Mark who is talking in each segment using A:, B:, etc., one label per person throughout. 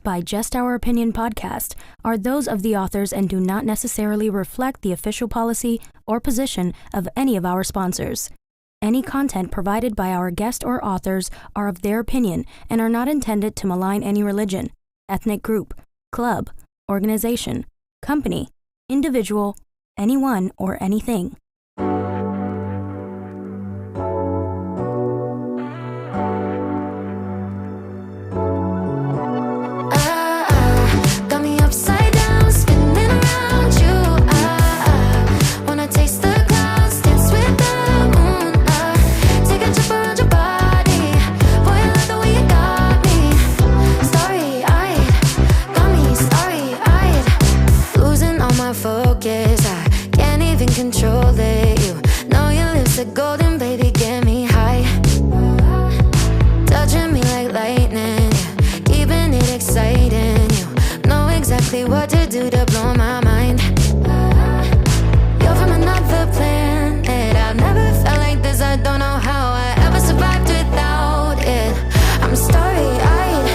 A: by Just Our Opinion podcast are those of the authors and do not necessarily reflect the official policy or position of any of our sponsors. Any content provided by our guest or authors are of their opinion and are not intended to malign any religion, ethnic group, club, organization, company, individual, anyone, or anything.
B: What to do to blow my mind. You're from another planet. I've never felt like this. I don't know how I ever survived without it. I'm starry-eyed.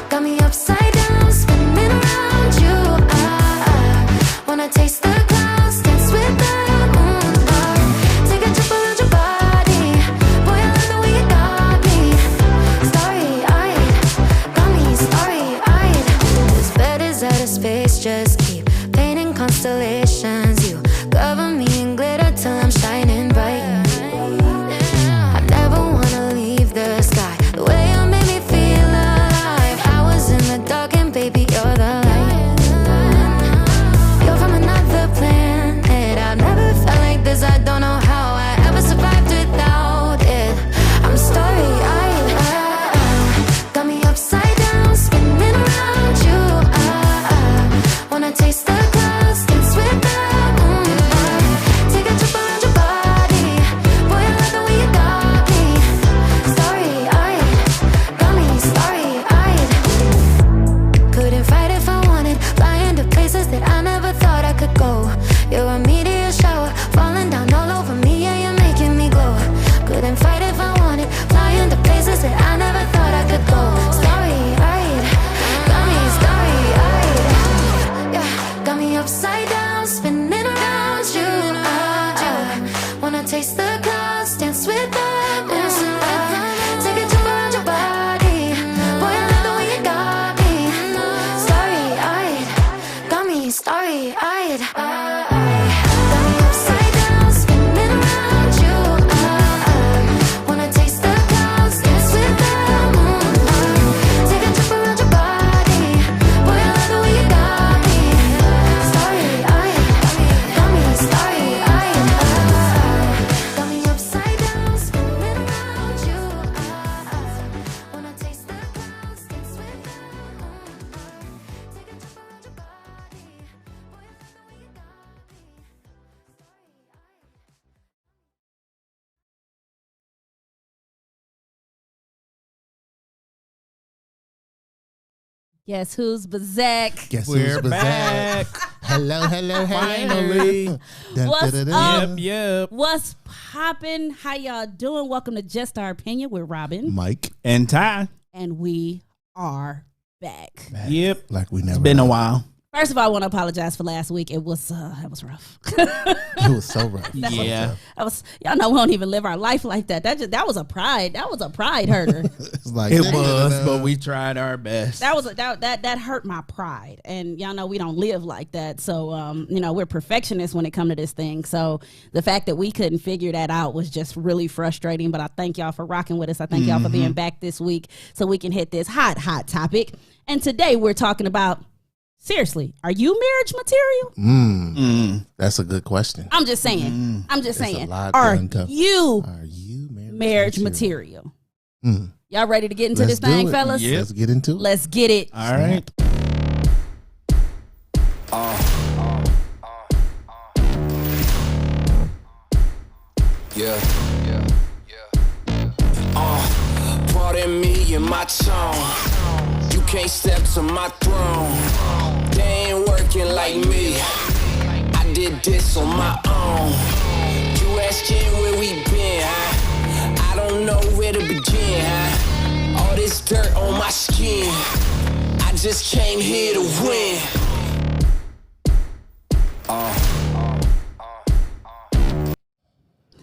B: Got me upside down, spinning around you. Wanna taste the clouds, dance with the moon. Take a trip around your body. Boy, I love the way you got me. Starry-eyed, got me starry-eyed. This bed is out of space, just keep painting constellations. You cover me in glitter till I'm shining bright. I never wanna leave the sky. The way you made me feel alive. I was in the dark and baby, you're the light. You're from another planet. I've never felt like this. I don't know how I ever survived without it. I'm starry-eyed. Got me upside down, spinning around you. Wanna taste the clouds, dance with the moon. Take a trip around your body. Boy, I love the way you got me. Starry-eyed, got me starry-eyed. Couldn't fight if I wanted. Flying to places that I never thought I could go. You're a meteor shower, falling down all over me. Yeah, you're making me glow. Couldn't fight if I wanted. Flying to places that I never thought I could go. Starry-eyed, got me starry-eyed. Yeah, got me upside down, spinning around you. Wanna taste the clouds, dance with the moon. Take a trip around your body. Boy, I love the way you got me. Starry-eyed, got me starry-eyed. Got me upside down, spinning around you. Wanna taste the clouds, dance with the moon. Take a trip around your body. Boy, I love the way you got me. Starry-eyed, got me starry-eyed. Got me upside down, spinning around you. Wanna taste the clouds, dance with the moon. Take a trip around your body. Boy, I love the way you got me.
C: Guess who's back?
D: Guess
E: We're
D: who's
E: back.
D: Hello,
E: Finally.
C: What's up?
E: Yep.
C: What's poppin'? How y'all doing? Welcome to Just Our Opinion with Robin.
D: Mike.
E: And Ty.
C: And we are back.
E: Yep.
D: Like we never.
E: It's been a while.
C: First of all, I want to apologize for last week. It was rough.
D: It was so rough.
E: Yeah.
C: Y'all know we don't even live our life like that. That was a pride herder.
D: It's like
E: It was, but we tried our best.
C: That hurt my pride, and y'all know we don't live like that. So we're perfectionists when it comes to this thing. So the fact that we couldn't figure that out was just really frustrating. But I thank y'all for rocking with us. I thank y'all for being back this week, so we can hit this hot topic. And today we're talking about. Seriously, are you marriage material?
D: That's a good question.
C: I'm just saying. Are you marriage material? Y'all ready to get into this thing, fellas?
D: Yep. Let's get into it.
C: Let's get it.
E: All right.
F: Pardon me and my tone. You can't step to my throne. They ain't working like me. I did this on my own. You asking where we been, huh? I don't know where to begin, huh? All this dirt on my skin. just came here to win.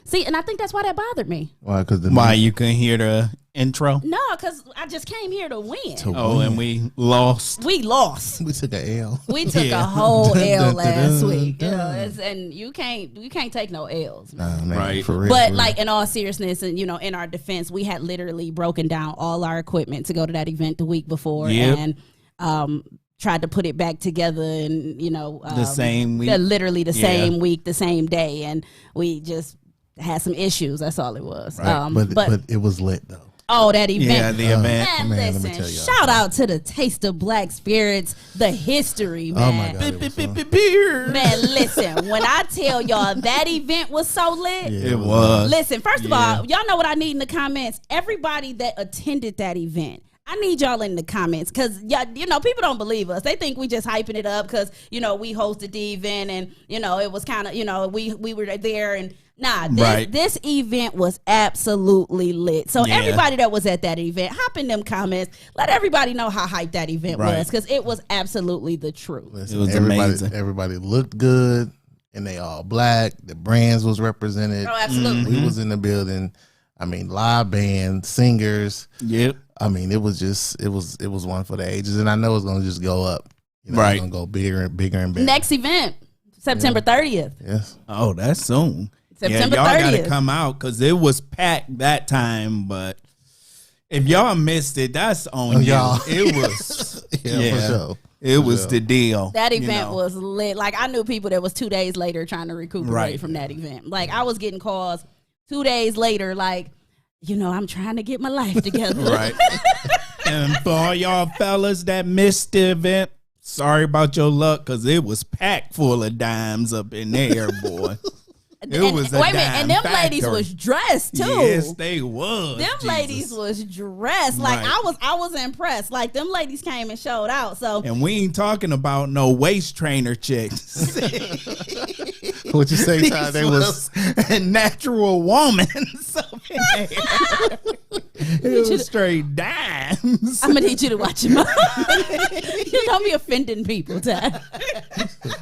C: See, and I think that's why that bothered me.
D: Why? Because
E: Why you couldn't hear the intro?
C: No, because I just came here to win.
E: Oh, and we lost.
C: We lost.
D: we took an L.
C: We took a
E: Yeah.
C: whole
D: Dun,
C: L
D: dun,
C: last
D: dun,
C: week.
D: dun.
C: You know, and you can't take no L's.
D: Nah, man,
E: Right.
D: for real.
C: But
D: for
C: like in all seriousness, and in our defense, we had literally broken down all our equipment to go to that event the week before,
E: Yep.
C: and tried to put it back together, and
E: The same week.
C: literally the
E: Yeah.
C: same week, the same day, and we just had some issues. That's all it was.
D: real. Right. But it was lit though.
C: that event.
E: Yeah, the event.
C: Man,
D: Man, let me
C: listen,
D: tell y'all.
C: shout out to the Taste of Black Spirits, the history, man.
D: Oh my god. It was fun.
E: Beer.
C: Man, listen, when I tell y'all that event was so lit,
D: Yeah,
E: It was.
C: listen, first of
E: Yeah.
C: all, y'all know what I need in the comments? Everybody that attended that event. I need y'all in the comments because y'all, people don't believe us. They think we just hyping it up because we hosted the event and it was kind of we were there and nah. This event was absolutely lit. So
E: Yeah.
C: everybody that was at that event, hop in them comments. Let everybody know how hyped that event
E: Right.
C: was because it was absolutely the truth.
D: Listen,
E: It was
D: everybody,
E: amazing.
D: Everybody looked good, and they all black. The brands was represented.
C: Oh, absolutely.
D: We was in the building. I mean, live band, singers.
E: Yep.
D: I mean, it was one for the ages, and I know it's gonna just go up.
E: Right.
D: It's gonna go bigger and bigger and bigger.
C: Next event, September 30th.
D: Yes.
E: Oh, that's soon.
C: September
E: y'all
C: 30th.
E: gotta come out because it was packed that time. But if y'all missed it, that's on you.
D: y'all.
E: It was.
D: Yeah, for sure.
E: It was the deal.
C: That
E: you
C: event
E: know.
C: was lit. Like I knew people that was 2 days later trying to recuperate
E: Right.
C: from that event. Like I was getting calls 2 days later, like, I'm trying to get my life together.
E: Right. And for all y'all fellas that missed the event, sorry about your luck because it was packed full of dimes up in there, boy. It was a
C: wait a minute,
E: dime
C: and them
E: factory.
C: ladies was dressed too.
E: Yes, they was.
C: Them
E: Jesus.
C: ladies was dressed. Like
E: Right.
C: I was impressed. Like them ladies came and showed out. So
E: And we ain't talking about no waist trainer chicks.
D: What you say, Ty? They was
E: a natural woman. It was straight dimes.
C: I'm gonna need you to watch your mouth. You don't be offending people, Ty.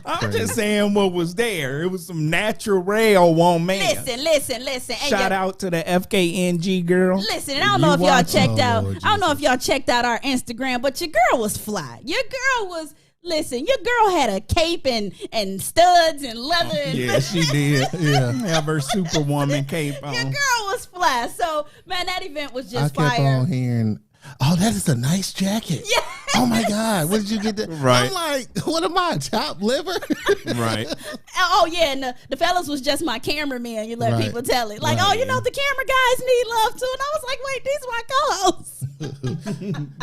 E: I'm just saying what was there. It was some natural rail woman.
C: Listen. And
E: Shout out to the FKNG girl.
C: Listen, and I don't know if y'all
E: watch-
C: checked out.
D: Lord
C: I don't know if y'all checked out our Instagram, but your girl was fly. Your girl was. Listen, your girl had a cape and studs and leather. And
E: Yeah, she did.
D: Yeah.
E: Have her superwoman cape on.
C: Your girl was fly. So man, that event was
D: I
C: just
D: kept
C: fire.
D: on hearing, "Oh, that is a nice jacket."
C: Yeah.
D: Oh my God, where did you get that?
E: Right.
D: I'm like, what am I, chopped liver?
E: Right.
C: Oh yeah, and the fellas was just my cameraman. You let
D: Right.
C: people tell it, like,
D: Right.
C: oh, the camera guys need love too. And I was like, wait, these my co-hosts.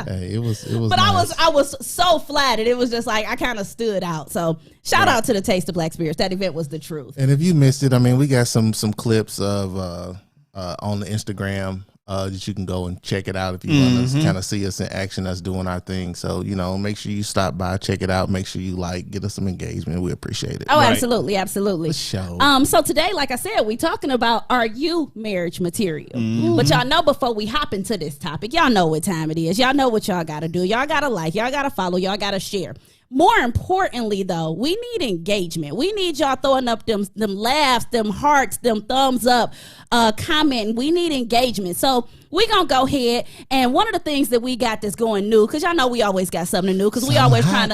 D: Hey, it was.
C: But
D: nice.
C: I was so flattered. It was just like I kind of stood out. So shout out to the Taste of Black Spirits. That event was the truth.
D: And if you missed it, I mean, we got some clips of on the Instagram that you can go and check it out if you want to kind of see us in action, us doing our thing. So make sure you stop by, check it out. Make sure you get us some engagement. We appreciate it.
C: Oh,
E: Right.
C: absolutely.
D: For sure.
C: So today, like I said, we talking about are you marriage material? But y'all know before we hop into this topic, y'all know what time it is. Y'all know what y'all got to do. Y'all got to like, y'all got to follow, y'all got to share. More importantly, though, we need engagement. We need y'all throwing up them laughs, them hearts, them thumbs up, commenting. We need engagement. So we gonna go ahead, and one of the things that we got that's going new, because y'all know we always got something new, because we always trying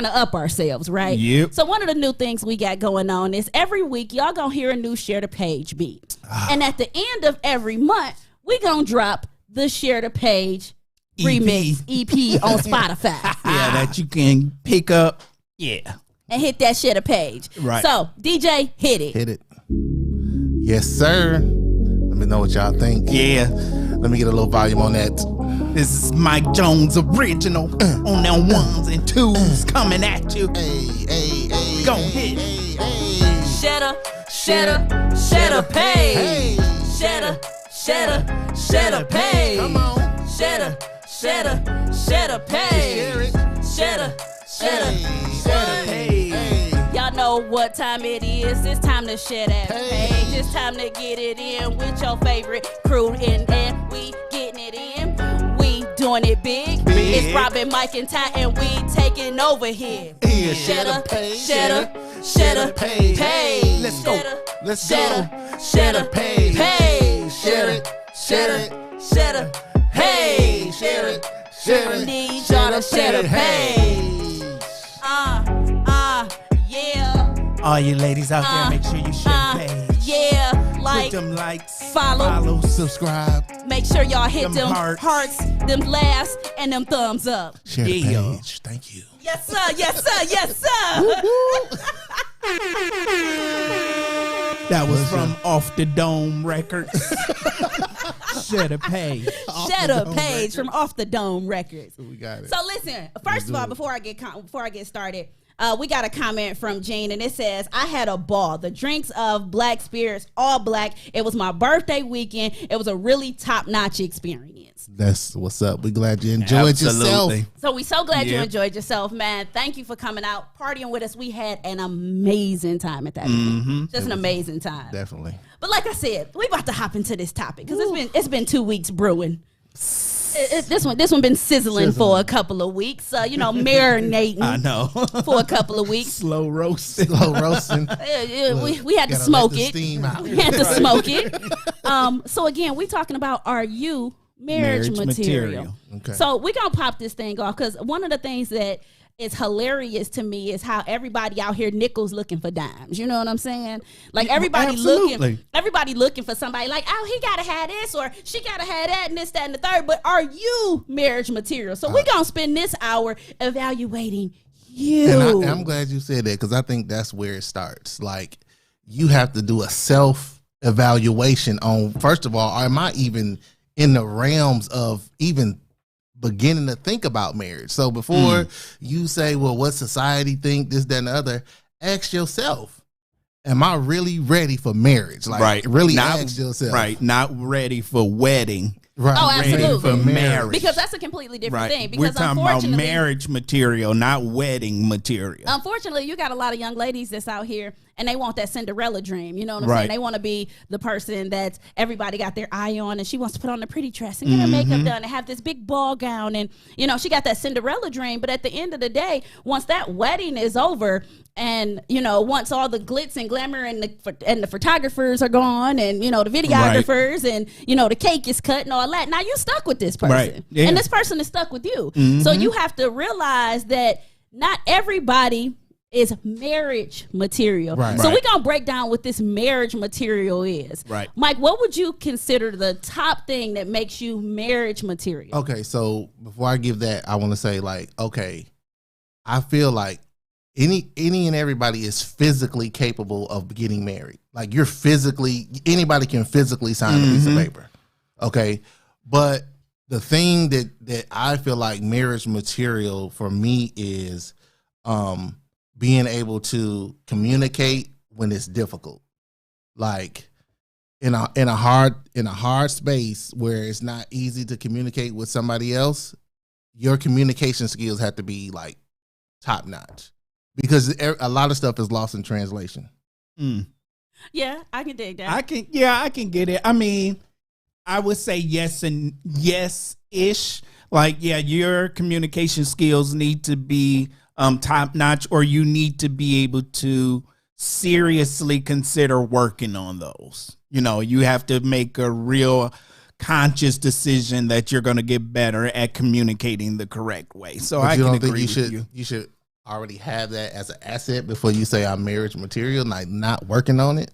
C: to up ourselves, right?
E: Yep.
C: So one of the new things we got going on is every week y'all gonna hear a new Share the Page beat, and at the end of every month we gonna drop the Share the Page remix EP on Spotify.
E: Yeah, that you can pick up. Yeah.
C: And hit that Share the Page.
E: Right.
C: So DJ, hit it.
D: Hit it. Yes, sir. Let me know what y'all think.
E: Yeah.
D: Let me get a little volume on that.
E: This is Mike Jones original on them ones and twos coming at you.
D: Hey.
E: Go hit.
D: Hey.
C: Share the Page. Share the Page.
D: Come on.
C: Share the Page. Share the Page. Y'all know what time it is. It's time to share that page. It's time to get it in with your favorite crew. And we getting it in. We doing it big. It's Robin, Mike, and Ty, and we taking over here. Cheddar, cheddar, cheddar, pay.
D: Let's go. Let's
C: Cheddar,
D: go.
C: cheddar, pay.
D: Share it.
C: Cheddar, hey. Need y'all to cheddar, pay. Yeah.
E: All you ladies out there, make sure you share the page.
C: Yeah, like,
E: Put them likes,
C: follow,
D: Subscribe.
C: make sure y'all hit
E: Them
C: them hearts, them laughs, and them thumbs up.
D: Share the
E: Yeah.
D: page. Thank you.
C: Yes, sir. Yes, sir. Yes, sir.
E: That was from Off the Dome Records. Share the page.
C: Cheddar Page from Off the Dome Records.
D: We got it.
C: So listen, first of all, before I get started, we got a comment from Jean, and it says, "I had a ball. The drinks of Black Spirits, all black. It was my birthday weekend. It was a really top-notch experience."
D: That's what's up. We glad you enjoyed yourself.
C: So we so glad you
E: Yep.
C: enjoyed yourself, man. Thank you for coming out, partying with us. We had an amazing time at that event. Just an amazing time.
D: Definitely.
C: But like I said, we about to hop into this topic because it's been 2 weeks brewing. This one been sizzling for a couple of weeks. Marinating.
E: I know.
C: For a couple of weeks.
E: Slow roasting.
D: Slow roasting.
C: We had to
D: Gotta
C: smoke
D: let the
C: it.
D: steam out.
C: We had to smoke it. So again, we talking about, are you marriage material?
D: Okay.
C: So we're gonna pop this thing off because one of the things that is hilarious to me is how everybody out here nickels looking for dimes. You know what I'm saying? Like everybody looking for somebody like, oh, he gotta have this or she gotta have that and this, that, and the third. But are you marriage material? So we're gonna spend this hour evaluating you.
D: And I'm glad you said that because I think that's where it starts. Like, you have to do a self-evaluation on, first of all, am I even in the realms of even beginning to think about marriage? So before you say, well, what society think, this, that, and the other, ask yourself, am I really ready for marriage? Like, really ask yourself.
E: Right, not ready for wedding.
D: Right.
C: Oh,
E: Ready
C: absolutely.
E: for marriage.
C: Because that's a completely different thing.
E: We're
C: Because
E: talking about
C: unfortunately,
E: marriage material, not wedding material.
C: unfortunately, you got a lot of young ladies that's out here and they want that Cinderella dream. You know what I'm saying? They want to be the person that everybody got their eye on, and she wants to put on a pretty dress and get her makeup done and have this big ball gown. And, she got that Cinderella dream. But at the end of the day, once that wedding is over and, once all the glitz and glamour and the photographers are gone and, the videographers and, the cake is cut and all that, now you stuck with this person.
E: Right. Yeah.
C: And this person is stuck with you. So you have to realize that not everybody is marriage material.
D: Right.
C: So we're going to break down what this marriage material is.
E: Right.
C: Mike, what would you consider the top thing that makes you marriage material?
D: Okay, so before I give that, I want to say, like, okay, I feel like any and everybody is physically capable of getting married. Like, anybody can physically sign a piece of paper. Okay, but the thing that I feel like marriage material for me is being able to communicate when it's difficult. Like, in a hard space where it's not easy to communicate with somebody else, your communication skills have to be like top notch, because a lot of stuff is lost in translation.
C: Yeah, I can dig that.
E: I can get it. I mean, I would say yes and yes-ish. Like, yeah, your communication skills need to be top notch, or you need to be able to seriously consider working on those. You have to make a real conscious decision that you're going to get better at communicating the correct way. So
D: But
E: I
D: you
E: can
D: don't
E: agree
D: think
E: with you.
D: you should already have that as an asset before you say I'm marriage material, like not working on it?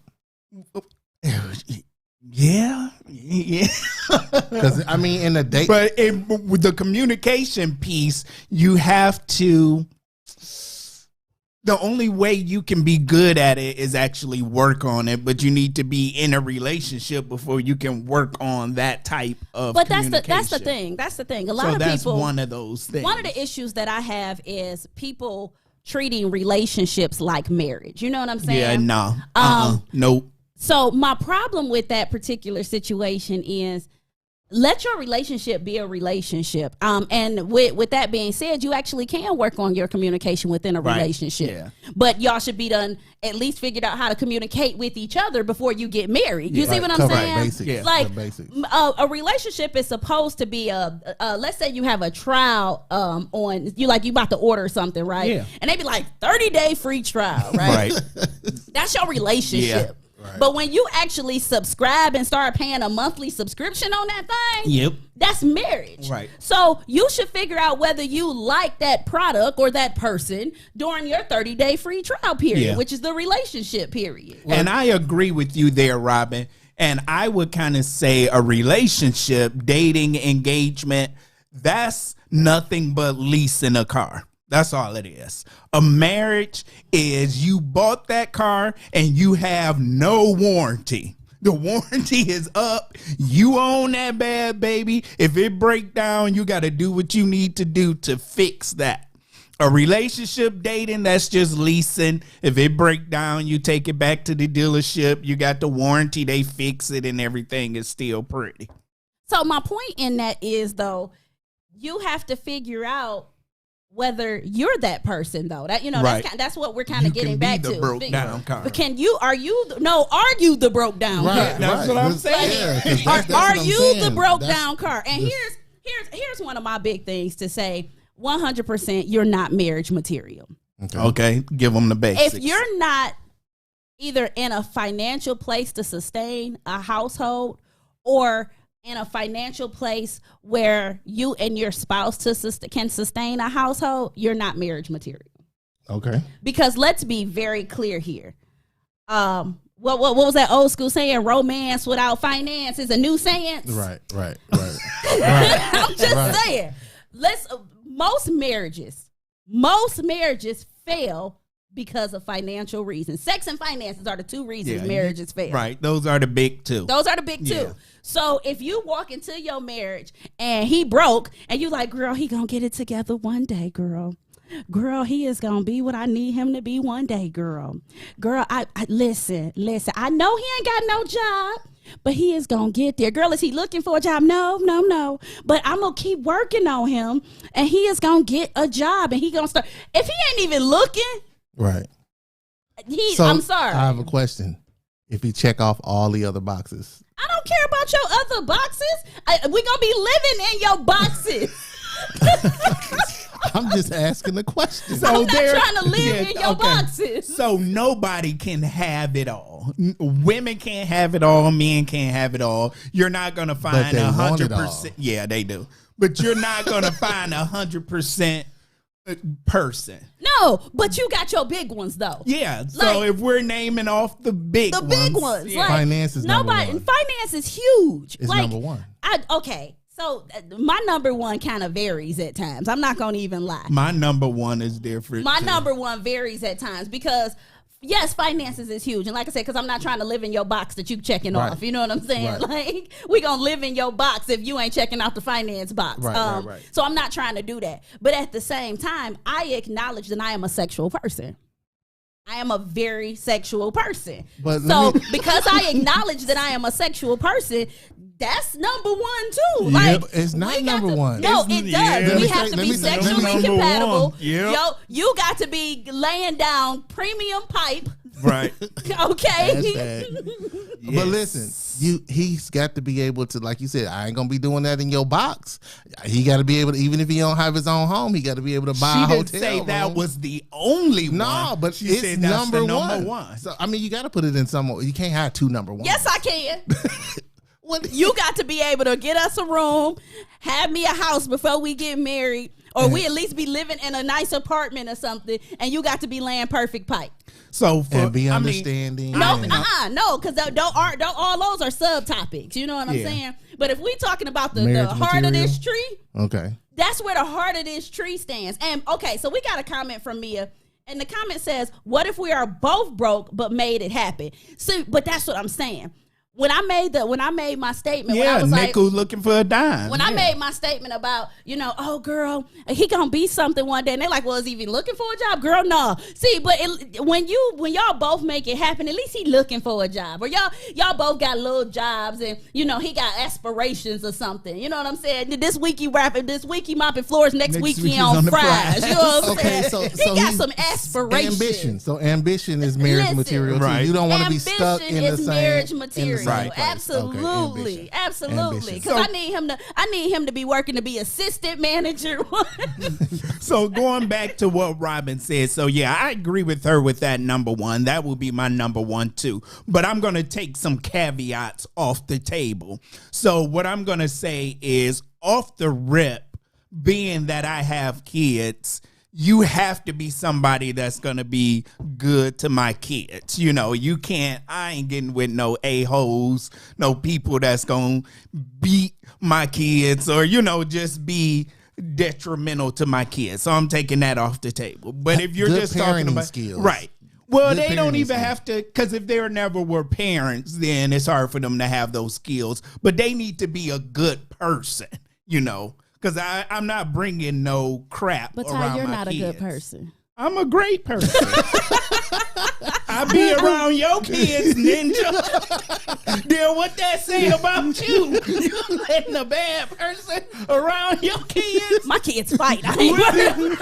E: Yeah.
D: Because I mean, in the date,
E: But with the communication piece, you have to. The only way you can be good at it is actually work on it, but you need to be in a relationship before you can work on that type of communication.
C: That's the thing. That's the thing. A lot of
E: that's
C: people.
E: one of those things.
C: One of the issues that I have is people treating relationships like marriage. You know what I'm saying?
E: Yeah, no. Nope.
C: So my problem with that particular situation is let your relationship be a relationship. And with that being said, you actually can work on your communication within a relationship. Yeah. But y'all should be done at least figured out how to communicate with each other before you get married. You see what I'm saying?
D: Basics. Yeah.
C: Like
D: basics.
C: A relationship is supposed to be let's say you have a trial on you about to order something, right? Yeah. And they be like 30-day free trial, right? That's your relationship. Yeah. Right. But when you actually subscribe and start paying a monthly subscription on that thing, that's marriage. Right. So you should figure out whether you like that product or that person during your 30-day free trial period, which is the relationship period.
E: And I agree with you there, Robin. And I would kind of say a relationship, dating, engagement, that's nothing but leasing a car. That's all it is. A marriage is you bought that car and you have no warranty. The warranty is up. You own that bad baby. If it break down, you got to do what you need to do to fix that. A relationship dating, that's just leasing. If it break down, you take it back to the dealership. You got the warranty. They fix it and everything is still pretty.
C: So my point in that is, though, you have to figure out whether you're that person, though. That that's what we're kind of getting back to.
E: Broke down car.
C: But are you the broke down car?
E: That's what I'm saying.
C: Are you the broke down car? And here's one of my big things to say. 100% you're not marriage material.
E: Okay, give them the basics.
C: If you're not either in a financial place to sustain a household or in a financial place where you and your spouse can sustain a household, you're not marriage material.
D: Okay.
C: Because let's be very clear here. What was that old school saying? Romance without finance is a nuisance.
D: Right.
C: I'm just saying. Most marriages fail because of financial reasons. Sex and finances are the two reasons marriages fail.
E: Right. Those are the big two.
C: Yeah. So if you walk into your marriage and he broke and you like, girl, he gonna get it together one day, girl. Girl, he is gonna be what I need him to be one day, girl. Girl, I listen. I know he ain't got no job, but he is gonna get there. Girl, is he looking for a job? No. But I'm gonna keep working on him and he is gonna get a job and he gonna start. If he ain't even looking,
D: right.
C: I'm sorry.
D: I have a question. If he check off all the other boxes,
C: I don't care about your other boxes. We gonna be living in your boxes.
D: I'm just asking the question.
C: So I'm not trying to live in your boxes.
E: So nobody can have it all. Women can't have it all. Men can't have it all. You're not gonna find 100%. Yeah, they do. But you're not gonna find 100% person.
C: No, but you got your big ones though.
E: Yeah. So if we're naming off the big ones,
C: like,
D: finance is number one.
C: Finance is huge.
D: It's number one.
C: So my number one kind of varies at times. I'm not going to even lie.
E: My number one is different.
C: My number one varies at times because yes, finances is huge. And like I said, because I'm not trying to live in your box that you checking off. You know what I'm saying? Right. Like, we going to live in your box if you ain't checking out the finance box. Right. So I'm not trying to do that. But at the same time, I acknowledge that I am a sexual person. I am a very sexual person. Because I acknowledge that I am a sexual person, that's number one too. Like,
D: it's not number one.
C: No, it does. We have to be sexually compatible. Yep. You got to be laying down premium pipe.
E: Right.
C: Okay.
D: Yes. But listen, he's got to be able to, like you said, I ain't gonna be doing that in your box. He got to be able to, even if he don't have his own home, he got to be able to buy a hotel.
E: She didn't say that was the only one.
D: No, but she said that's number one. So I mean, you got to put it in some. You can't have two number ones.
C: Yes, I can. You got to be able to get us a room, have me a house before we get married, or we at least be living in a nice apartment or something, and you got to be laying perfect pipe.
E: So
D: and be understanding.
C: No, because don't all those are subtopics. You know what I'm saying? But if we talking about the heart of this tree,
D: okay,
C: that's where the heart of this tree stands. And okay, so we got a comment from Mia. And the comment says, what if we are both broke but made it happen? So, but that's what I'm saying. when I made my statement, when I
E: Yeah,
C: was
E: nickel
C: like,
E: looking for a dime.
C: when I made my statement about, oh girl, he gonna be something one day, and they're like, well, is he even looking for a job? Girl, no. See, but when y'all both make it happen, at least he looking for a job, or y'all both got little jobs, and he got aspirations or something. You know what I'm saying? This week he rapping, this week he mopping floors, next week he on
E: the
C: fries. You know what I'm
D: Okay,
C: saying?
D: so
C: he got
D: he's
C: some aspirations.
D: Ambition. So ambition is marriage
C: Listen,
D: material too.
E: Right.
D: You don't want to be stuck
C: Ambition
D: in the
C: is
D: same
C: marriage
D: in the
C: material.
D: same place.
C: Absolutely,
D: Okay,
C: absolutely.
D: Ambition.
C: Because I need him to be working to be assistant manager.
E: So going back to what Robin said, so yeah, I agree with her with that number one. That would be my number one too. But I'm going to take some caveats off the table. So what I'm going to say is, off the rip, being that I have kids, you have to be somebody that's going to be good to my kids. You can't, I ain't getting with no a-holes, no people that's going to beat my kids or, just be detrimental to my kids. So I'm taking that off the table. But if you're
D: Good
E: just talking
D: parenting
E: about
D: skills.
E: Right. Well,
D: Good
E: they don't
D: parenting
E: even
D: skills.
E: have to, because if they never were parents, then it's hard for them to have those skills. But they need to be a good person, because I'm not bringing no crap
C: But
E: around
C: Ty, you're
E: my
C: not
E: kids.
C: a good person.
E: I'm a great person. I be around your kids, Ninja. Then what that say about you? You letting a bad person around your kids?
C: My kids fight. I ain't worried.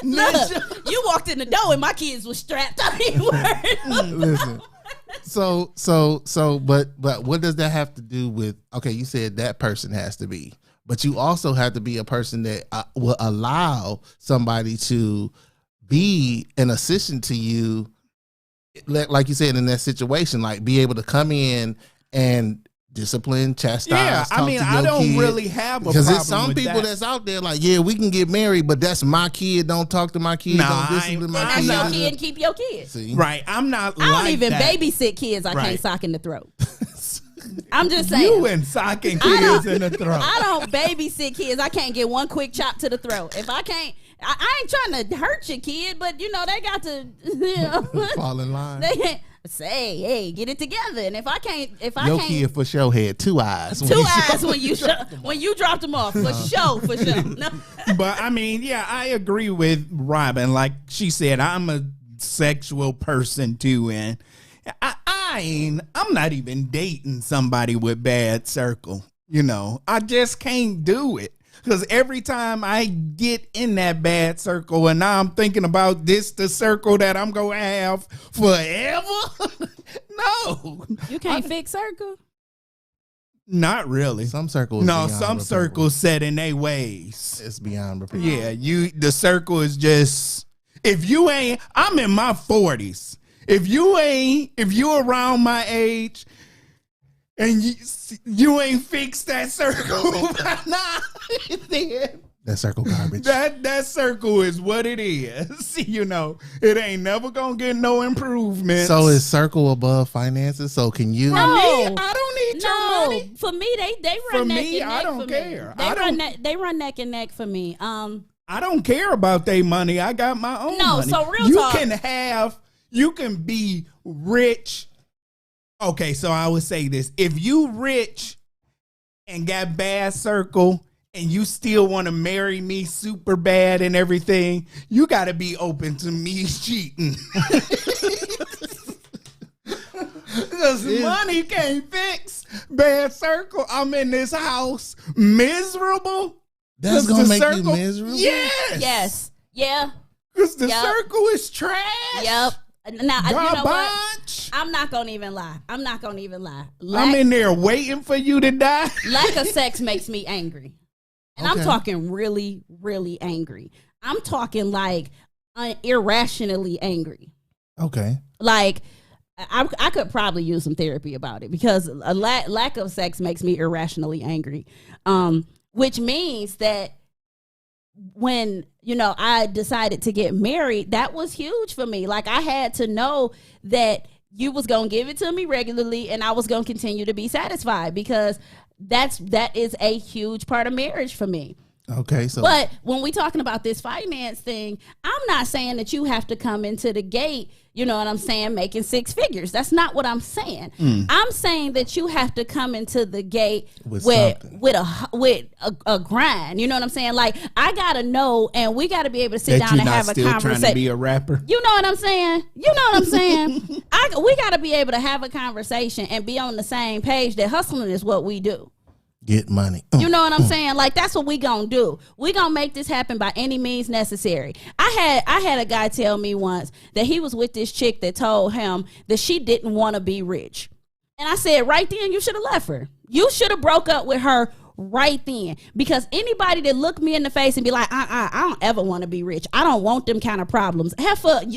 C: Look, you walked in the door and my kids was strapped. I ain't worried.
D: Listen. But what does that have to do with? Okay, you said that person has to be, but you also have to be a person that will allow somebody to be an assistant to you, like you said, in that situation, like be able to come in and discipline, chastise.
E: Yeah,
D: talk
E: I mean,
D: to
E: I
D: your
E: don't
D: kid.
E: really have a
D: Because
E: problem
D: there's some
E: with
D: people
E: that.
D: that's out there like, yeah, we can get married, but that's my kid. Don't talk to my kid.
E: Nah,
D: don't
E: I ain't-
D: discipline my
C: That's
D: kid.
C: your kid and keep your kid.
D: See?
E: Right, I'm not
C: I don't
E: like
C: even
E: that.
C: babysit kids I
E: Right.
C: can't sock in the throat. I'm just saying.
E: You and socking kids in the throat.
C: I don't babysit kids. I can't get one quick chop to the throat. If I can't, I ain't trying to hurt your kid, but they got to
D: Fall in line.
C: they say, hey, get it together. And if I can't,
D: Your kid for sure had two eyes.
C: two eyes when you dropped them off for sure. No.
E: But I mean, yeah, I agree with Robin. Like she said, I'm a sexual person too, and I'm not even dating somebody with bad circle. I just can't do it. Because every time I get in that bad circle and now I'm thinking about the circle that I'm going to have forever. No.
C: You can't fix circle.
E: Not really.
D: Some circles.
E: No,
D: beyond
E: some
D: repair.
E: circles set in their ways.
D: It's beyond repair.
E: Yeah, the circle is just, I'm in my 40s. If you around my age and you ain't fixed that circle, then
D: That circle garbage.
E: that circle is what it is. It ain't never gonna get no improvement.
D: So is circle above finances? So can you?
C: No.
E: I don't need your
C: No,
E: money.
C: for me, they run
E: For
C: neck
E: me,
C: and
E: I
C: neck
E: don't
C: for
E: care.
C: Me. They run neck and neck for me.
E: I don't care about their money. I got my own
C: No,
E: money.
C: so real talk.
E: You can be rich. Okay, so I would say this. If you rich and got bad circle and you still want to marry me super bad and everything, you got to be open to me cheating. Because money can't fix bad circle. I'm in this house miserable.
D: That's
E: 'Cause
D: gonna
E: the
D: make you
E: circle-
D: miserable?
E: Yes.
C: Yes. Yeah.
E: Because the
C: Yep.
E: circle is trash.
C: Yep. Now, you know what?
E: Garbage.
C: I'm not going to even lie.
E: I'm
C: Lack,
E: in there waiting for you to die.
C: lack of sex makes me angry. And I'm
D: Okay.
C: talking really, really angry. I'm talking like irrationally angry.
D: Okay.
C: Like, I could probably use some therapy about it because a lack of sex makes me irrationally angry. Which means that when, I decided to get married, that was huge for me. Like, I had to know that you was going to give it to me regularly and I was going to continue to be satisfied because that is a huge part of marriage for me.
D: Okay, so
C: But when we talking about this finance thing, I'm not saying that you have to come into the gate, you know what I'm saying, making six figures. That's not what I'm saying. I'm saying that you have to come into the gate with a grind. You know what I'm saying? Like, I gotta know, and we gotta be able to sit down and have a conversation.
E: Trying to be a rapper.
C: You know what I'm saying? You know what I'm saying? We gotta be able to have a conversation and be on the same page that hustling is what we do.
D: get money.
C: You know what I'm saying? Like, that's what we gonna do. We gonna make this happen by any means necessary. I had a guy tell me once that he was with this chick that told him that she didn't want to be rich. And I said, right then, you should have left her. You should have broke up with her right then. Because anybody that look me in the face and be like, I don't ever want to be rich. I don't want them kind of problems.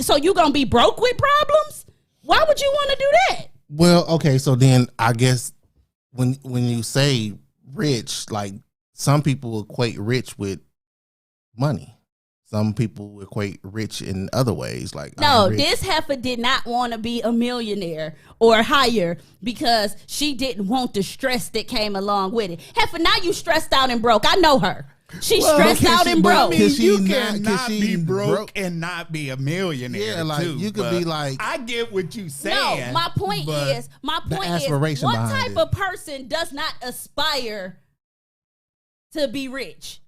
C: So you gonna be broke with problems? Why would you want to do that?
D: Well, okay, so then I guess when you say rich, like, some people equate rich with money. Some people equate rich in other ways. Like,
C: no, this heifer did not want to be a millionaire or higher because she didn't want the stress that came along with it. Heifer, now you stressed out and broke. I know her. She's stressed out and broke.
E: I mean, you cannot be broke and not be a millionaire.
D: Yeah, like,
E: too,
D: you could be like,
E: I get what you saying.
C: No, my point is, what type of person does not aspire to be rich?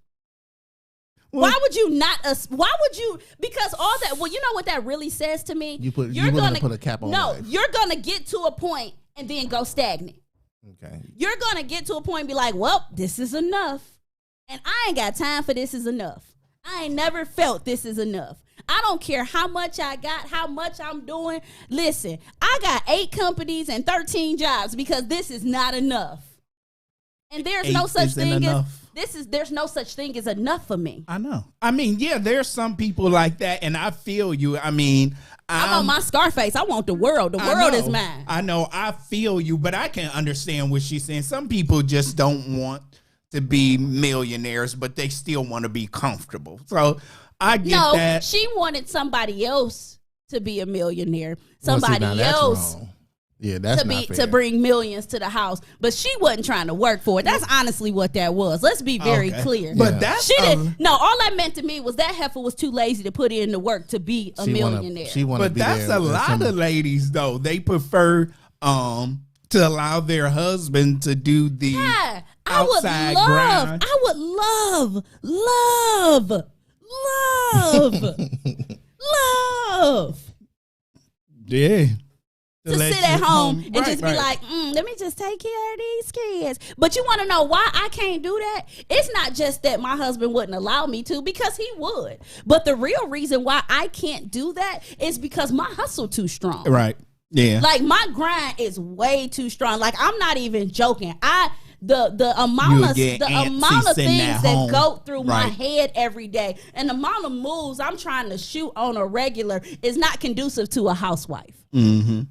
C: Well, why would you not? Why would you? Because all that. Well, you know what that really says to me.
D: You're gonna put a cap on.
C: No,
D: life.
C: You're gonna get to a point and then go stagnant.
D: Okay.
C: You're gonna get to a point and be like, well, this is enough. And I ain't got time for this is enough. I ain't never felt this is enough. I don't care how much I got, how much I'm doing. Listen, I got 8 companies and 13 jobs because this is not enough. And there's no such thing there's no such thing as enough for me.
E: I know. I mean, yeah, there's some people like that, and I feel you. I mean,
C: I want my Scarface. I want the world. The world is mine.
E: I know. I feel you, but I can understand what she's saying. Some people just don't want to be millionaires, but they still want to be comfortable. So I get that.
C: No, she wanted somebody else to be a millionaire. Somebody else.
D: Yeah, that's not fair.
C: To bring millions to the house, but she wasn't trying to work for it. That's honestly what that was. Let's be very clear.
E: But that's
C: she didn't. No, all that meant to me was that heifer was too lazy to put in the work to be a millionaire.
E: But that's a lot of ladies though. They prefer to allow their husband to do the outside grind.
C: I would love.
E: Yeah.
C: To sit at home and just be like, let me just take care of these kids. But you want to know why I can't do that? It's not just that my husband wouldn't allow me to, because he would. But the real reason why I can't do that is because my hustle too strong.
E: Right. Yeah.
C: Like, my grind is way too strong. Like, I'm not even joking. The amount of things that go through my head every day and the amount of moves I'm trying to shoot on a regular is not conducive to a housewife.
E: Mm-hmm.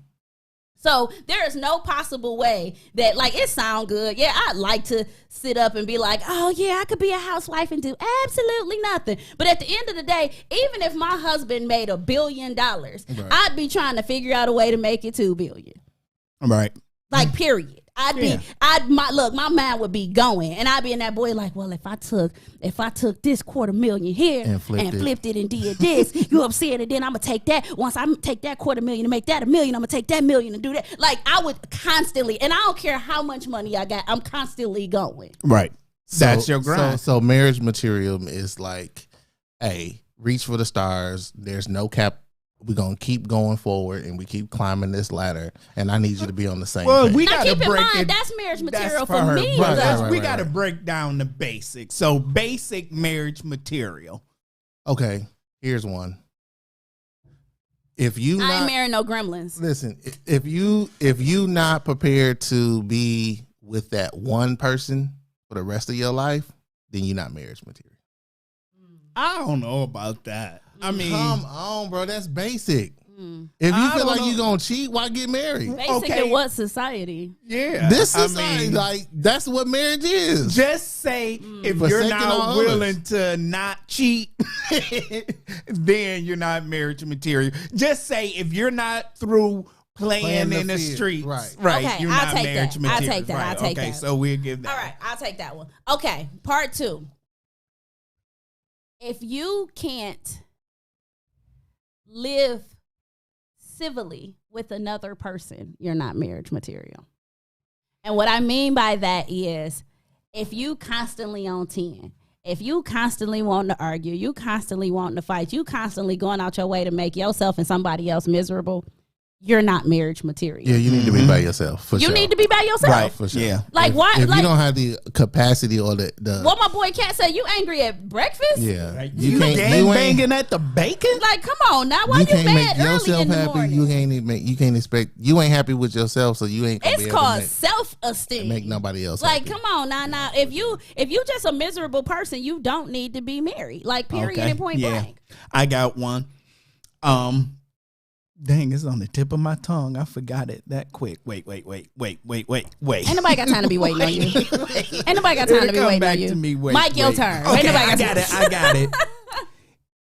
C: So there is no possible way that, like, it sound good. Yeah, I'd like to sit up and be like, oh, yeah, I could be a housewife and do absolutely nothing. But at the end of the day, even if my husband made $1 billion, I'd be trying to figure out a way to make it $2 billion.
E: Right.
C: Like, period. My mind would be going, and I'd be in that boy like, well, if I took this $250,000 here and flipped it and did this, you know what I'm saying? And then I'm gonna take that. Once I take that $250,000 and make that $1 million, I'm gonna take that $1 million and do that. Like, I would constantly, and I don't care how much money I got, I'm constantly going.
E: Right. That's your grind.
D: So marriage material is like, hey, reach for the stars. There's no cap. We're going to keep going forward and we keep climbing this ladder. And I need you to be on the same page.
E: We got to
C: break in mind, that's marriage material for me.
E: We got to break down the basics. So basic marriage material.
D: Okay, here's one. I
C: ain't marrying no gremlins.
D: Listen, if you not prepared to be with that one person for the rest of your life, then you're not marriage material.
E: I don't know about that. I mean,
D: come on, bro. That's basic. If you feel like you're going to cheat, why get married?
C: Basic in what society?
E: Yeah.
D: This society, like, that's what marriage is.
E: Just say if you're not willing to not cheat, then you're not marriage material. Just say if you're not through playing in the streets, right,
C: okay,
E: you're not marriage material.
C: I'll take that.
E: So we'll give that.
C: All right, I'll take that one. Okay, part 2. if you can't live civilly with another person, you're not marriage material. And what I mean by that is if you constantly on 10, if you constantly wanting to argue, you constantly wanting to fight, you constantly going out your way to make yourself and somebody else miserable, you're not marriage material.
D: Yeah, you need to be by yourself. For
C: you
D: sure.
C: need to be by yourself.
E: Right.
D: For sure.
E: Yeah.
C: Like, why?
D: If
C: Like,
D: you don't have the capacity or the
C: what my boy Cat said, you angry at breakfast?
D: yeah,
E: Right.
D: you
E: You
D: can't.
E: gang
D: You ain't.
E: banging at the bacon?
C: Like, come on now. Why
D: You
C: you
D: can't
C: mad
D: make
C: early
D: yourself
C: in the
D: happy.
C: morning?
D: You can't even make. You can't expect. You ain't happy with yourself, so you ain't. Gonna be
C: It's
D: able to
C: called self-esteem.
D: make nobody else
C: Like,
D: happy.
C: come on now. If you just a miserable person, you don't need to be married. Like, period and point blank.
E: I got one. Dang, it's on the tip of my tongue. I forgot it that quick. Wait.
C: Ain't nobody got time to be waiting on you. Ain't nobody got time
E: It'll
C: to be
E: come
C: waiting
E: back
C: on you.
E: to me.
C: Mike, your turn.
E: Okay,
C: Ain't nobody
E: I got it. I got it.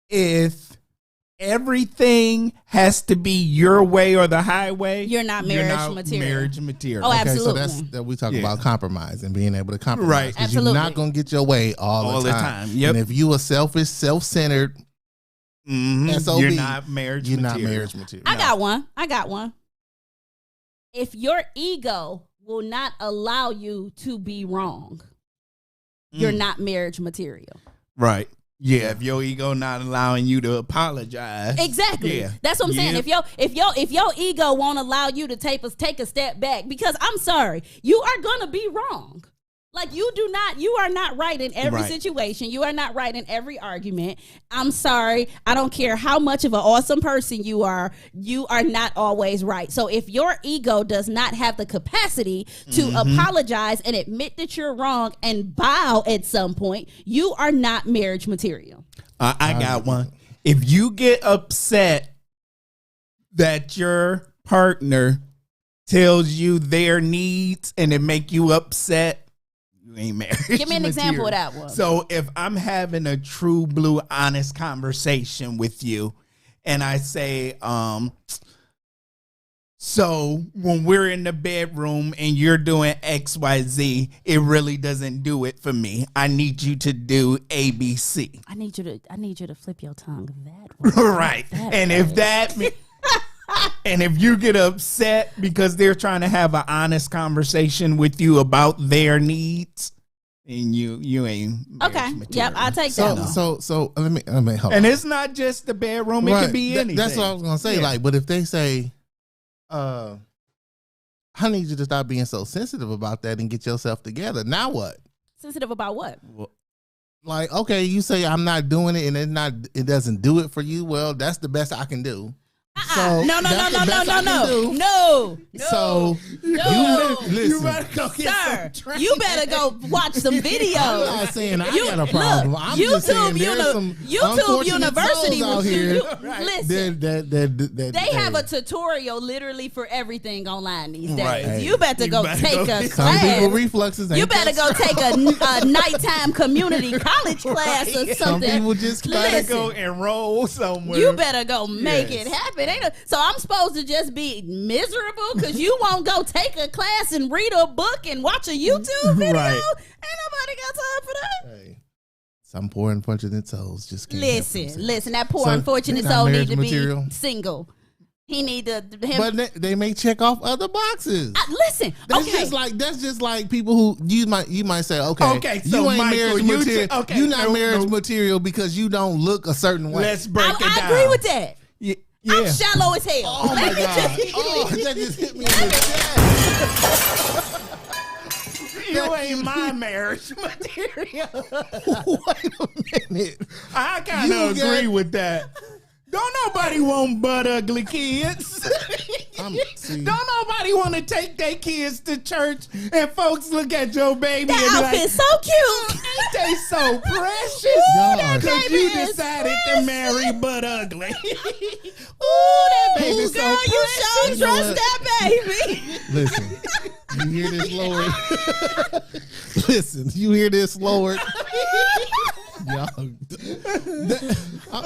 E: If everything has to be your way or the highway,
C: You're not marriage material.
E: Marriage material.
C: Oh,
D: Okay,
C: absolutely.
D: so that's that we talk
E: Yeah.
D: about compromise and being able to compromise.
E: Right.
D: 'Cause
C: Absolutely.
D: You're not gonna get your way all the time.
E: Yep.
D: And if you are selfish, self-centered, SOB,
E: You're not marriage
D: you're
E: material.
D: not marriage material.
C: I got one. If your ego will not allow you to be wrong, you're not marriage material.
E: Right. Yeah, if your ego not allowing you to apologize.
C: Exactly.
E: Yeah.
C: That's what I'm saying.
E: Yep.
C: If your ego won't allow you to take a step back, because I'm sorry, you are gonna be wrong. Like, you are not right in every
E: Right.
C: situation. You are not right in every argument. I'm sorry. I don't care how much of an awesome person you are not always right. So if your ego does not have the capacity to apologize and admit that you're wrong and bow at some point, you are not marriage material.
E: I got one. If you get upset that your partner tells you their needs and it make you upset, you ain't married.
C: Give me an example of that one.
E: So if I'm having a true blue honest conversation with you and I say, so when we're in the bedroom and you're doing XYZ, it really doesn't do it for me. I need you to do ABC.
C: I need you to flip your tongue that way.
E: Right. And if and if you get upset because they're trying to have an honest conversation with you about their needs, and you ain't marriage
C: Okay.
E: material.
C: Yep. I'll take that one.
D: So let me hold
E: And
D: on.
E: it's not just the bedroom; it
D: Right.
E: could be anything.
D: That's what I was gonna say.
E: Yeah.
D: Like, but if they say, I need you to stop being so sensitive about that and get yourself together. Now what?
C: Sensitive about what?
D: Like, okay, you say I'm not doing it and it doesn't do it for you. Well, that's the best I can do. So
C: No.
D: that's the best I can do.
C: No.
D: So
C: No.
D: you
E: better go get
C: Sir,
E: some training.
C: you better go watch some
D: I'm
C: videos.
D: not saying I
C: You-
D: got a problem.
C: look,
D: I'm just saying there's some
C: YouTube
D: unfortunate
C: University
D: souls out
C: was
D: here
C: listen.
D: that
C: They have a tutorial literally for everything online these days.
E: Right.
C: You better
E: You
C: go
E: better
C: take
E: go
C: a
E: get-
D: some people
C: class.
D: reflexes.
C: You
D: ain't
C: better
D: that
C: go take a nighttime community college class or
D: Some
C: something.
D: people just
E: Better
C: Listen.
E: go enroll somewhere.
C: You better go make
E: Yes.
C: it happen. So I'm supposed to just be miserable because you won't go take a class and read a book and watch a YouTube video?
E: Right.
C: Ain't nobody got time for that.
D: Hey, some poor unfortunate souls just can't help themselves.
C: Listen. That poor
D: So,
C: unfortunate
D: they're not
C: soul need
D: marriage
C: to be
D: material.
C: single. He need to.
D: But they may check off other boxes.
C: Listen.
D: That's
C: Okay.
D: just like people who you might say,
E: Okay, so
D: you ain't
E: Michael,
D: marriage
E: you
D: material.
E: okay,
D: You not
E: no,
D: marriage
E: no.
D: material because you don't look a certain way.
E: Let's break it down.
C: I agree with that.
E: Yeah.
C: I'm shallow as hell.
D: Oh my
C: Let me
D: god!
C: just-
D: Oh, that just hit me in the chest.
E: You ain't my marriage material.
D: Wait a minute.
E: I kind
D: You
E: of agree
D: got-
E: with that. Don't nobody want butt ugly kids.
D: See,
E: Don't nobody want to take their kids to church and folks look at your baby and
C: That
E: be like,
C: outfit's so cute.
E: ain't they so precious?
D: Y'all are-
E: Because
C: baby
E: you
C: is
E: decided to
C: precious.
E: marry butt ugly.
C: Ooh, that baby
E: Who's
C: girl,
E: so
C: you sure
D: precious? You know
C: trust
D: what?
C: that baby.
D: listen. You hear this, Lord? Listen, you hear this, Lord? Y'all,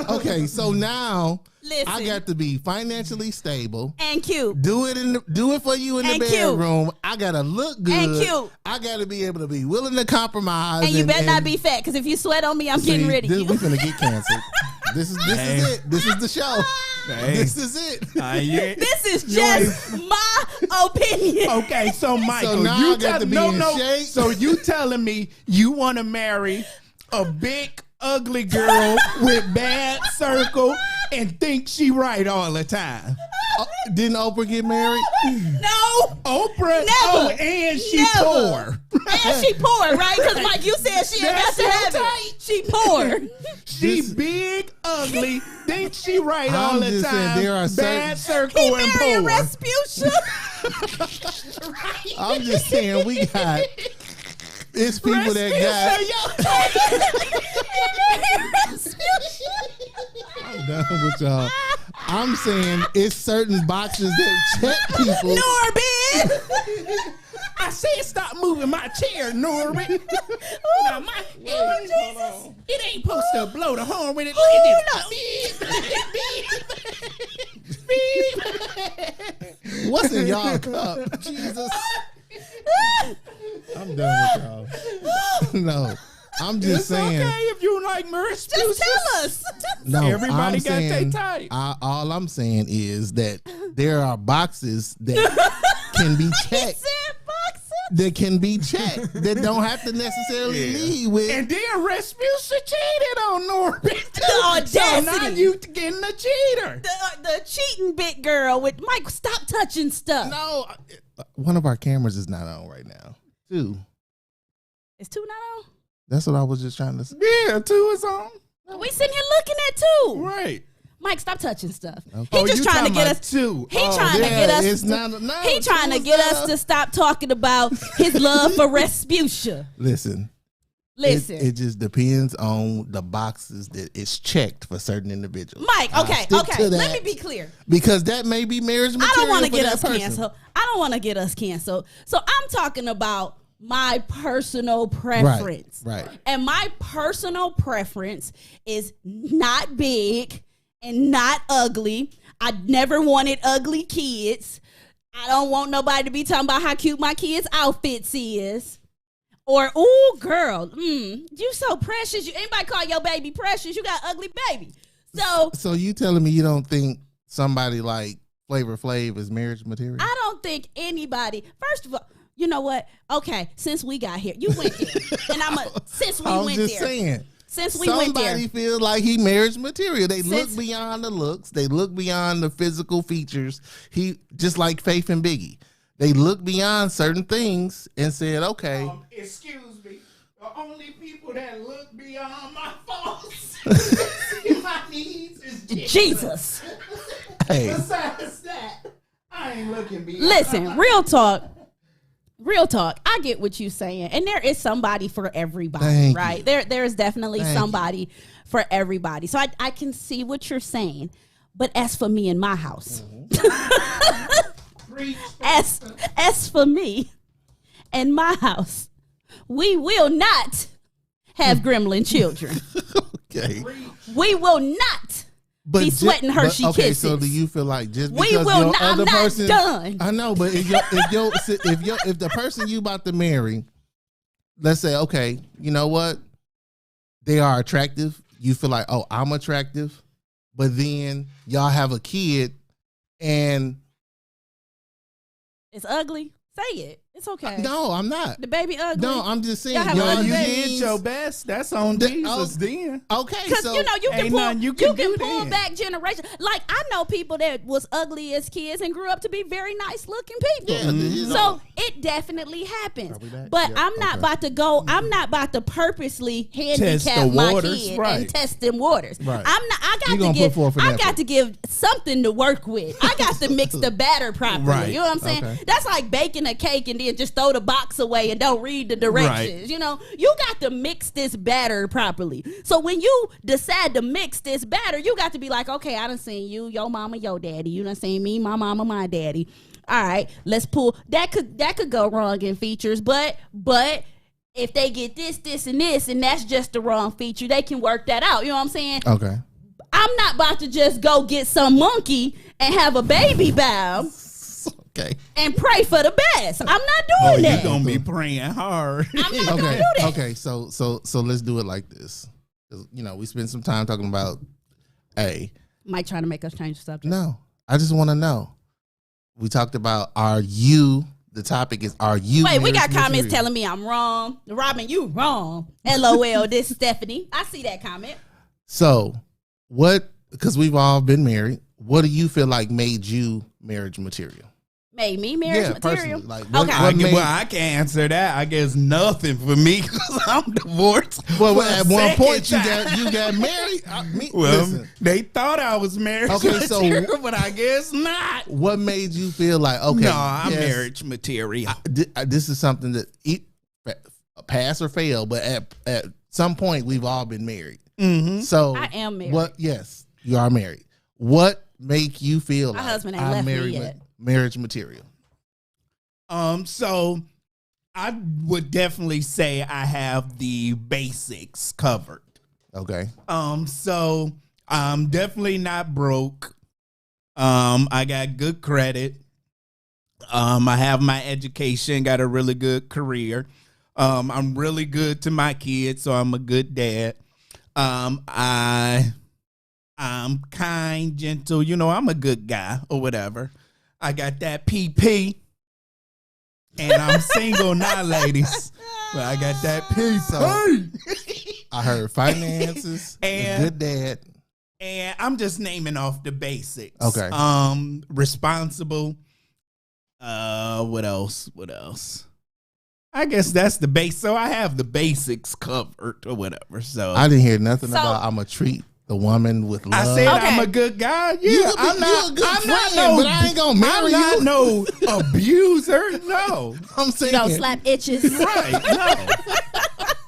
D: Okay, so now
C: Listen.
D: I got to be financially stable.
C: And cute.
D: Do it for you in the
C: And cute.
D: bedroom. I gotta look good.
C: And cute.
D: I gotta be able to be willing to compromise.
C: And you better not be fat, because if you sweat on me, I'm getting rid of you.
D: We finna get canceled. This is it. This is the show.
E: Hey.
D: This is it.
C: This is just my opinion.
E: Okay, so Michael,
D: So now
E: you
D: I got to be
E: no,
D: in
E: no.
D: shape.
E: So you telling me you want to marry a big ugly girl with bad circle and think she right all the time?
D: Didn't Oprah get married?
C: No.
E: Oprah,
C: Never.
E: and she
C: Never.
E: poor.
C: And she poor, right? Because Mike, you said she ain't got
E: That's
C: to have
E: so
C: it.
E: tight.
C: She poor.
E: She big, ugly, think she right all
D: I'm
E: the
D: just saying
E: time.
D: there are
E: Bad
C: He
E: circle and
C: married
E: poor.
C: Rasputia.
D: I'm just saying it's people that I'm done with y'all. I'm saying it's certain boxes that check people.
C: Norbit.
E: I said stop moving my chair, Norbit. Now my it ain't supposed to blow the horn with it.
D: What's in y'all cup? Jesus. I'm done with y'all. No. I'm just
E: It's
D: saying.
E: okay if you like Merce.
C: Just tell us.
D: No,
E: Everybody
D: I'm
E: got their
D: saying,
E: type.
D: all I'm saying is that there are boxes that can be checked.
C: Said boxer.
D: That can be checked. That don't have to necessarily lead with.
E: And then Rasputia cheated on Norbit.
C: The audacity.
E: So now you getting a cheater.
C: The cheating big girl with Mike. Stop touching stuff.
D: No, one of our cameras is not on right now. Two.
C: Is 2 not on?
D: That's what I was just trying to say.
E: Yeah, 2 is on.
C: We sitting here looking at 2.
E: Right.
C: Mike, stop touching stuff.
D: Okay.
C: He just
E: you
C: trying to
E: talking
C: get
E: about
C: us.
E: 2.
C: He trying to get us.
D: It's not. No,
C: He trying to
D: two
C: get
D: is
C: us to stop talking about his love for Rasputia.
D: Listen.
C: Listen,
D: It just depends on the boxes that it's checked for certain individuals.
C: Mike.
D: I'll
C: Okay,
D: stick
C: okay.
D: to that
C: Let me be clear.
D: because that may be marriage material.
C: I don't want to
D: for
C: get
D: that
C: us
D: person.
C: canceled. I don't want to get us canceled. So I'm talking about my personal preference.
D: Right.
C: And my personal preference is not big and not ugly. I never wanted ugly kids. I don't want nobody to be talking about how cute my kids' outfits is. Or, ooh, girl, you so precious. Anybody call your baby precious? You got ugly baby. So
D: you telling me you don't think somebody like Flavor Flav is marriage material?
C: I don't think anybody, first of all, you know what? Okay, since we got here, you went there. And since we
D: I'm
C: went
D: just
C: there.
D: saying.
C: Since we went there.
D: Somebody feels like he marriage material. They
C: Since-
D: look beyond the looks. They look beyond the physical features. He just like Faith and Biggie. They look beyond certain things and said, okay.
E: Excuse me. The only people that look beyond my faults, my needs, is
C: Jesus.
D: Hey,
E: Besides that, I ain't looking beyond.
C: Listen, real talk. Real talk. I get what you're saying. And there is somebody for everybody,
D: Thank
C: right?
D: you.
C: There is definitely
D: Thank
C: somebody for everybody. So I can see what you're saying. But as for me in my house, as for me and my house, we will not have gremlin children.
D: okay.
C: We will not be sweating Hershey
D: okay,
C: kisses.
D: so do you feel like just
C: We
D: because
C: will
D: your
C: not- I'm
D: other
C: not
D: person,
C: done.
D: I know, but if the person you about to marry, let's say, okay, you know what, they are attractive. You feel like, oh, I'm attractive, but then y'all have a kid, and
C: It's ugly. Say it. It's okay.
D: no, I'm not.
C: The baby ugly.
D: No, I'm just saying.
C: Y'all have
D: your
C: a
E: You
C: baby.
E: did
D: genes-
E: your best. That's on Jesus then.
D: Okay,
C: Because
D: so
C: you know you can
E: ain't
C: pull,
E: nothing
C: you
E: you
C: can
E: can do
C: pull
E: then.
C: back generation. Like I know people that was ugly as kids and grew up to be very nice looking people.
D: Yeah, you know.
C: So it definitely happens.
D: Are we back?
C: But
D: Yeah,
C: I'm not
D: okay.
C: about to go. I'm not about to purposely handicap
E: the
C: my
E: waters,
C: kid
E: right.
C: and test them waters.
D: Right.
C: I'm not. I
D: You
C: got
D: gonna
C: to give.
D: put forth an
C: I
D: effort.
C: got to give something to work with. I got to mix the batter properly.
E: Right.
C: You know what I'm saying?
D: Okay.
C: That's like baking a cake and then just throw the box away and don't read the directions. You know, you got to mix this batter properly. So when you decide to mix this batter, you got to be like, okay, I done seen you, your mama, your daddy. You done seen me, my mama, my daddy. All right, let's pull. That could go wrong in features, but if they get this, and this, and that's just the wrong feature, they can work that out. You know what I'm saying?
D: Okay.
C: I'm not about to just go get some monkey and have a baby bow
D: Okay.
C: and pray for the best. I'm not doing that.
E: You're gonna be praying hard.
C: I'm not gonna
D: Okay.
C: do that.
D: Okay. So let's do it like this. 'Cause, we spent some time talking about
C: Mike trying to make us change the subject.
D: No, I just want to know. We talked about the topic is, are you?
C: Wait, we got
D: marriage
C: comments
D: material?
C: telling me I'm wrong. Robin, you wrong. LOL, this is Stephanie. I see that comment.
D: So, because we've all been married, what do you feel like made you marriage material?
C: Made me marriage material.
D: Personally, like,
C: Okay.
E: I can't answer that. I guess nothing for me because I'm divorced.
D: Well,
E: for
D: at
E: a
D: one
E: second
D: point
E: time.
D: you got married.
E: Well, they thought I was marriage
D: Okay, so-
E: material, but I guess not.
D: What made you feel like, okay,
E: No, I'm
D: yes,
E: marriage material.
D: This is something that pass or fail, but at some point we've all been married.
E: Mm-hmm.
D: So
C: I am married.
D: What? Yes, you are married. What make you feel
C: My
D: like
C: husband ain't
D: I'm
C: left me
D: married
C: yet.
D: marriage material?
E: So I would definitely say I have the basics covered.
D: Okay.
E: So I'm definitely not broke. I got good credit. I have my education, got a really good career. I'm really good to my kids, so I'm a good dad. I'm kind, gentle, I'm a good guy or whatever. I got that PP. And I'm single now, ladies. But I got that PP.
D: I heard finances, a good dad.
E: And I'm just naming off the basics.
D: Okay.
E: Responsible. What else? I guess that's the base. So I have the basics covered or whatever. So
D: I didn't hear nothing about I'm a treat the woman with love.
E: I said
C: Okay.
E: I'm a good guy. Yeah,
D: You
E: I'm not.
D: a good
E: I'm not
D: friend,
E: no.
D: but I ain't gonna marry
E: I'm
D: you.
E: not no abuser. No,
D: I'm saying,
C: You don't slap itches.
E: right? No.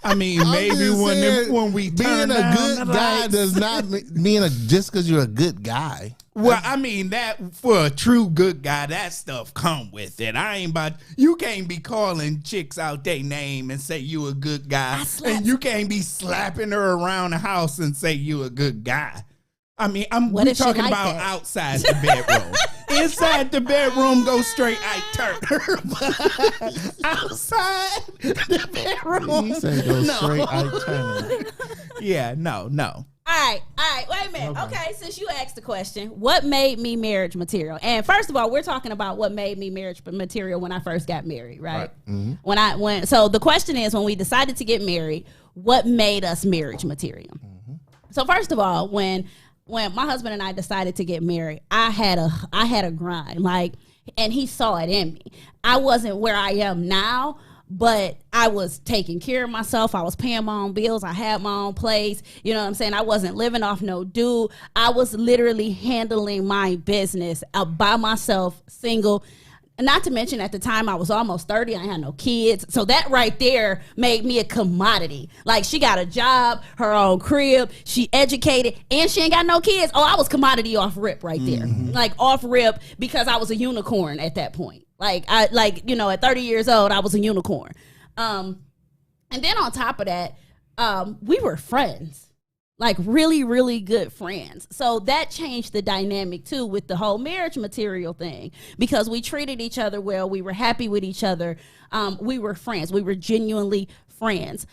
E: I mean,
D: I'm
E: maybe
D: just saying,
E: when we
D: being
E: turn
D: a
E: down
D: good
E: the
D: guy
E: lights.
D: does not mean just because you're a good guy.
E: Well, I mean that for a true good guy, that stuff come with it. I ain't about you can't be calling chicks out their name and say you a good guy, and you can't be slapping her around the house and say you a good guy. I mean,
C: What
E: we
C: if she
E: talking
C: like
E: about
C: that?
E: outside the bedroom. Inside the bedroom, go straight. I turn her, but outside the bedroom,
D: He said go
E: no.
D: straight Ike Turner.
E: Yeah, no.
C: All right. Wait a minute. Okay, since you asked the question, what made me marriage material? And first of all, we're talking about what made me marriage material when I first got married, right?
D: Mm-hmm.
C: So the question is, when we decided to get married, what made us marriage material?
D: Mm-hmm.
C: So first of all, when my husband and I decided to get married, I had a grind, and he saw it in me. I wasn't where I am now, but I was taking care of myself. I was paying my own bills. I had my own place. You know what I'm saying? I wasn't living off no dude. I was literally handling my business by myself, single. Not to mention, at the time, I was almost 30. I had no kids. So that right there made me a commodity. Like, she got a job, her own crib, she educated, and she ain't got no kids. Oh, I was commodity off rip right there. Like, off rip, because I was a unicorn at that point. At 30 years old, I was a unicorn. And then on top of that, we were friends. Like, really, really good friends. So that changed the dynamic too with the whole marriage material thing, because we treated each other well. We were happy with each other. We were friends. We were genuinely friends.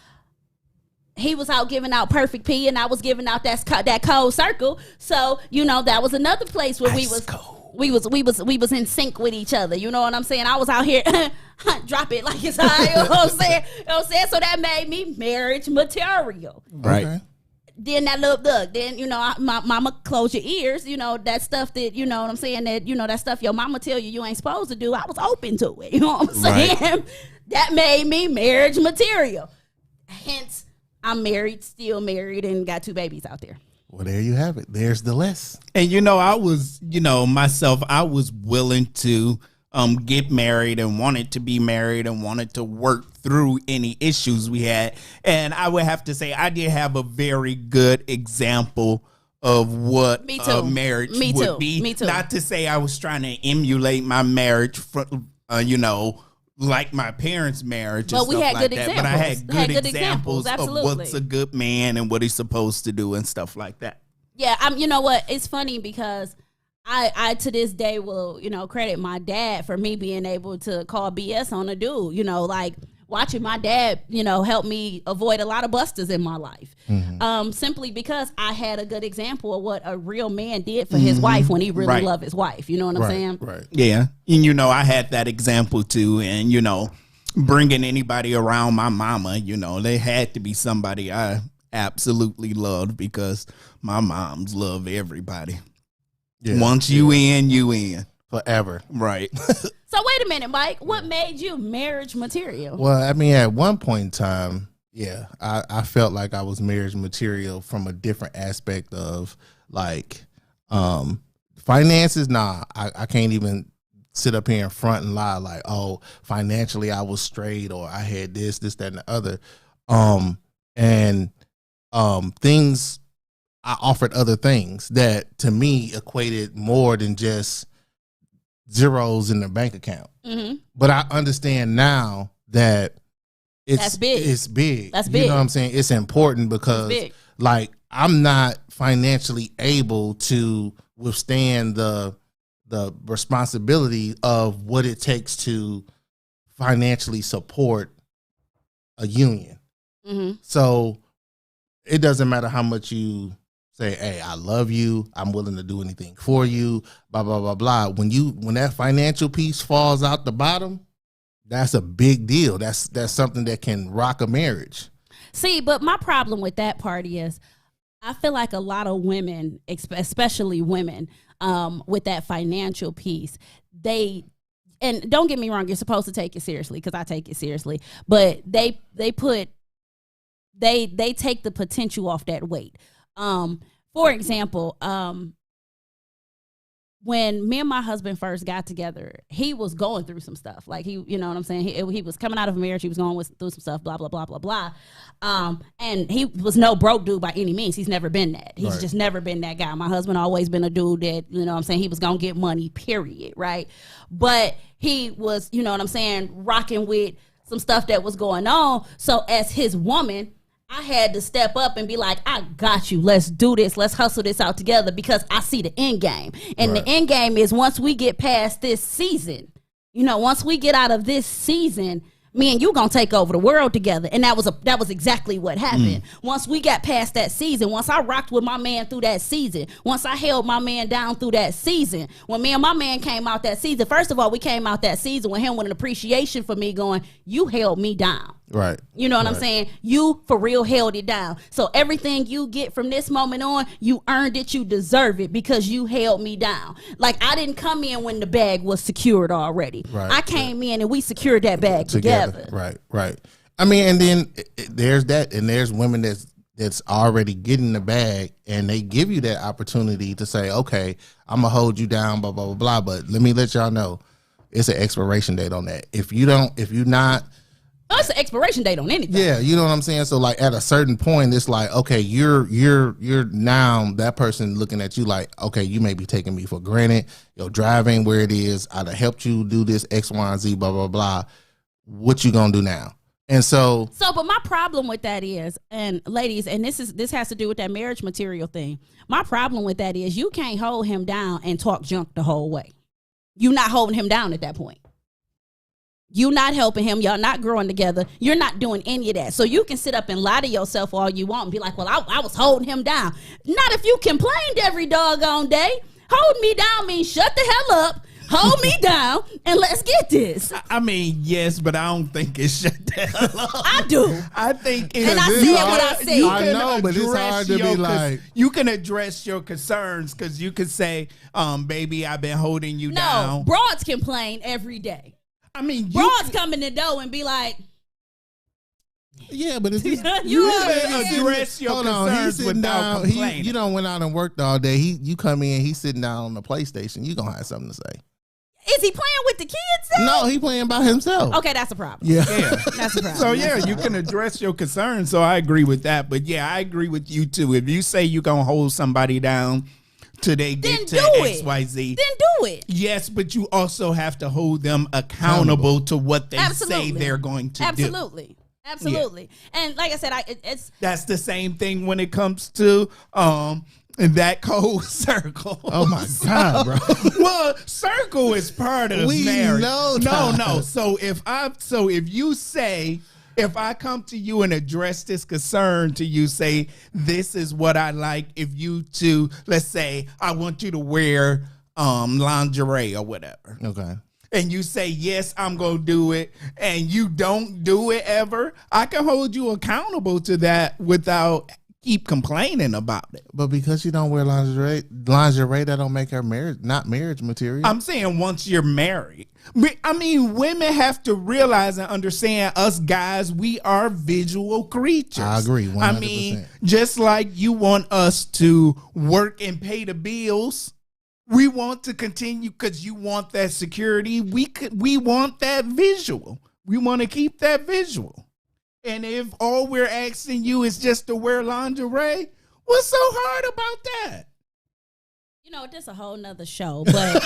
C: He was out giving out perfect P, and I was giving out that cold circle. So, that was another place where we was in sync with each other. You know what I'm saying? I was out here drop it like it's high. You know what I'm saying? So that made me marriage material.
E: Right.
D: Okay.
C: Then that little look, then, my mama, close your ears, that stuff that, you know what I'm saying, that stuff your mama tell you ain't supposed to do, I was open to it, you know what I'm saying?
E: Right.
C: That made me marriage material. Hence, I'm married, still married, and got 2 babies out there.
D: Well, there you have it. There's the list.
E: And I was, myself, I was willing to get married and wanted to be married and wanted to work through any issues we had. And I would have to say I did have a very good example of what a marriage would be.
C: Me too.
E: Not to say I was trying to emulate my marriage from, like my parents' marriage,
C: But
E: and
C: we
E: stuff
C: had
E: like
C: good
E: that. But I had
C: examples.
E: good examples of
C: Absolutely.
E: what's a good man and what he's supposed to do and stuff like that.
C: Yeah, you know what? It's funny because I to this day will, credit my dad for me being able to call BS on a dude. Like watching my dad, help me avoid a lot of busters in my life. Simply because I had a good example of what a real man did for his wife when he really loved his wife. You know what I'm saying?
D: Right.
E: Yeah. And, I had that example too. And, bringing anybody around my mama, they had to be somebody I absolutely loved because my moms love everybody.
D: Yeah.
E: Once you in, you in.
D: Forever.
E: Right.
C: So wait a minute, Mike. What made you marriage material?
D: Well, I mean, at one point in time, yeah, I felt like I was marriage material from a different aspect of like finances. Nah, I can't even sit up here in front and lie like, oh, financially I was straight or I had this, that, and the other. Things, I offered other things that to me equated more than just zeros in the bank account.
C: Mm-hmm.
D: But I understand now that
C: That's big.
D: It's big.
C: That's
D: You
C: big.
D: know what I'm saying? It's important because like I'm not financially able to withstand the responsibility of what it takes to financially support a union.
C: Mm-hmm.
D: So it doesn't matter how much you say, hey, I love you, I'm willing to do anything for you, blah, blah, blah, blah. When that financial piece falls out the bottom, that's a big deal. That's something that can rock a marriage.
C: See, but my problem with that part is I feel like a lot of women, especially women, with that financial piece, and don't get me wrong, you're supposed to take it seriously because I take it seriously, but they take the potential off that weight. For example, when me and my husband first got together, he was going through some stuff. Like he was coming out of a marriage. He was going through some stuff, blah, blah, blah, blah, blah. And he was no broke dude by any means. He's never been that. He's just never been that guy. My husband always been a dude that, he was going to get money, period. Right. But he was, rocking with some stuff that was going on. So as his woman, I had to step up and be like, I got you. Let's do this. Let's hustle this out together because I see the end game. And the end game is once we get past this season, once we get out of this season, me and you gonna take over the world together. And that was exactly what happened. Once we got past that season, once I rocked with my man through that season, once I held my man down through that season, when me and my man came out that season, first of all, we came out that season with him with an appreciation for me going, you held me down.
D: Right.
C: You know what I'm saying? You for real held it down. So everything you get from this moment on, you earned it, you deserve it because you held me down. Like I didn't come in when the bag was secured already.
D: Right.
C: I came in and we secured that bag together.
D: Right. I mean, and then there's that, and there's women that's already getting the bag, and they give you that opportunity to say, okay, I'm gonna hold you down, blah blah blah blah. But let me let y'all know, it's an expiration date on that. If you're not.
C: Oh, it's an expiration date on anything.
D: Yeah, you know what I'm saying? So like at a certain point, it's like, okay, you're now that person looking at you like, okay, you may be taking me for granted. Your driving where it is, I'd have helped you do this X, Y, and Z, blah, blah, blah. What you gonna do now? And but
C: my problem with that is, and ladies, and this has to do with that marriage material thing. My problem with that is you can't hold him down and talk junk the whole way. You're not holding him down at that point. You not helping him. Y'all not growing together. You're not doing any of that. So you can sit up and lie to yourself all you want and be like, well, I was holding him down. Not if you complained every doggone day. Hold me down means shut the hell up, hold me down, and let's get this.
E: I mean, yes, but I don't think it's shut the hell up.
C: I do.
E: I think
C: And I said what I said.
D: I know, but it's hard to be like.
E: You can address your concerns because you can say, baby, I've been holding you down.
C: No, broads complain every day.
E: I mean,
C: broads come in the door and be like,
D: yeah, but it's just,
C: you
E: address your concerns without complaining.
D: You don't went out and worked all day. You come in, he's sitting down on the PlayStation. You gonna have something to say.
C: Is he playing with the kids then?
D: No, he playing by himself.
C: Okay, that's a problem.
D: Yeah.
C: That's a problem.
E: So yeah, you can address your concerns. So I agree with that. But yeah, I agree with you too. If you say you're gonna hold somebody down till they
C: then
E: get
C: do
E: to
C: it.
E: XYZ.
C: Then do it.
E: Yes, but you also have to hold them accountable to what they say they're going to do.
C: Absolutely. And like I said,
E: That's the same thing when it comes to that cold circle.
D: Oh my God, bro.
E: Well, circle is part of marriage. No. So if I come to you and address this concern to you, say, this is what I like if you to, let's say, I want you to wear lingerie or whatever.
D: Okay.
E: And you say, yes, I'm going to do it, and you don't do it ever, I can hold you accountable to that without keep complaining about it.
D: But because you don't wear lingerie, that don't make her not marriage material.
E: I'm saying once you're married. I mean, women have to realize and understand us guys, we are visual creatures.
D: I agree, 100%.
E: I mean, just like you want us to work and pay the bills, we want to continue because you want that security. We want that visual. We want to keep that visual. And if all we're asking you is just to wear lingerie, what's so hard about that?
C: You know, this a whole nother show, but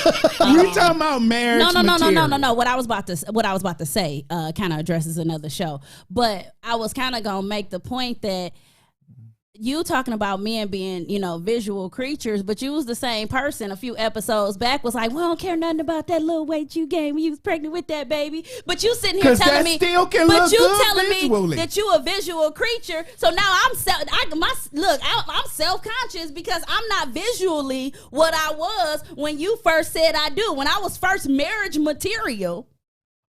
E: you talking about marriage?
C: No. What I was about to say kind of addresses another show, but I was kind of gonna make the point that you talking about men being, visual creatures, but you was the same person a few episodes back was like, we don't care nothing about that little weight you gained when you was pregnant with that baby. But you sitting here telling me, that you a visual creature. So now I'm self-conscious because I'm not visually what I was when you first said I do. When I was first marriage material.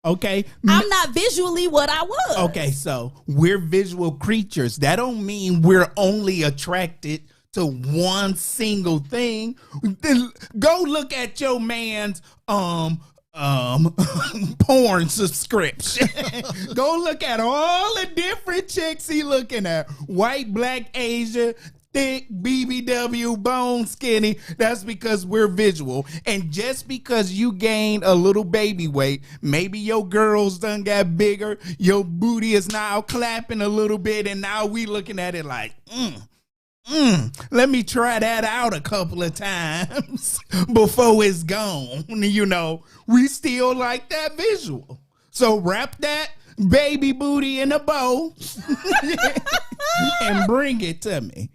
E: Okay.
C: I'm not visually what I was.
E: Okay, so we're visual creatures. That don't mean we're only attracted to one single thing. Go look at your man's porn subscription. Go look at all the different chicks he looking at. White, black, Asian, thick, BBW, bone, skinny. That's because we're visual. And just because you gained a little baby weight, maybe your girls done got bigger, your booty is now clapping a little bit, and now we looking at it like, let me try that out a couple of times before it's gone. We still like that visual. So wrap that baby booty in a bow and bring it to me.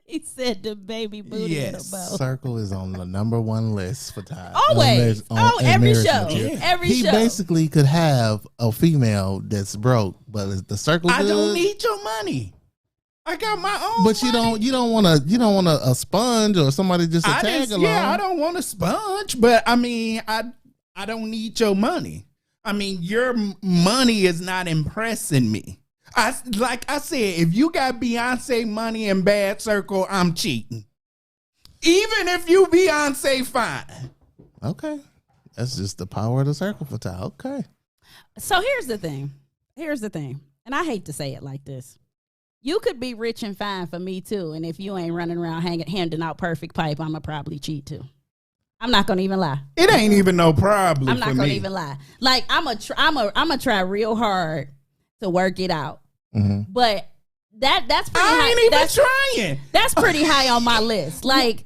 C: He said the baby booty in a bow.
D: Circle is on the #1 list for Ty.
C: Always. Every show.
D: He basically could have a female that's broke, but is the circle
E: I
D: good?
E: don't need your money. I got my own.
D: But
E: money.
D: you don't want a sponge or somebody just to tag along.
E: Yeah, I don't want a sponge, but I mean, I don't need your money. I mean, your money is not impressing me. Like I said, if you got Beyonce money in bad circle, I'm cheating. Even if you Beyonce fine.
D: Okay. That's just the power of the circle for Ty. Okay.
C: So here's the thing. And I hate to say it like this. You could be rich and fine for me too. And if you ain't running around handing out perfect pipe, I'ma probably cheat too. I'm not gonna even lie.
E: It ain't even no problem.
C: I'm not gonna even lie. Like I'ma try real hard to work it out. Mm-hmm. But that's pretty high.
E: I ain't even trying.
C: That's pretty high on my list. Like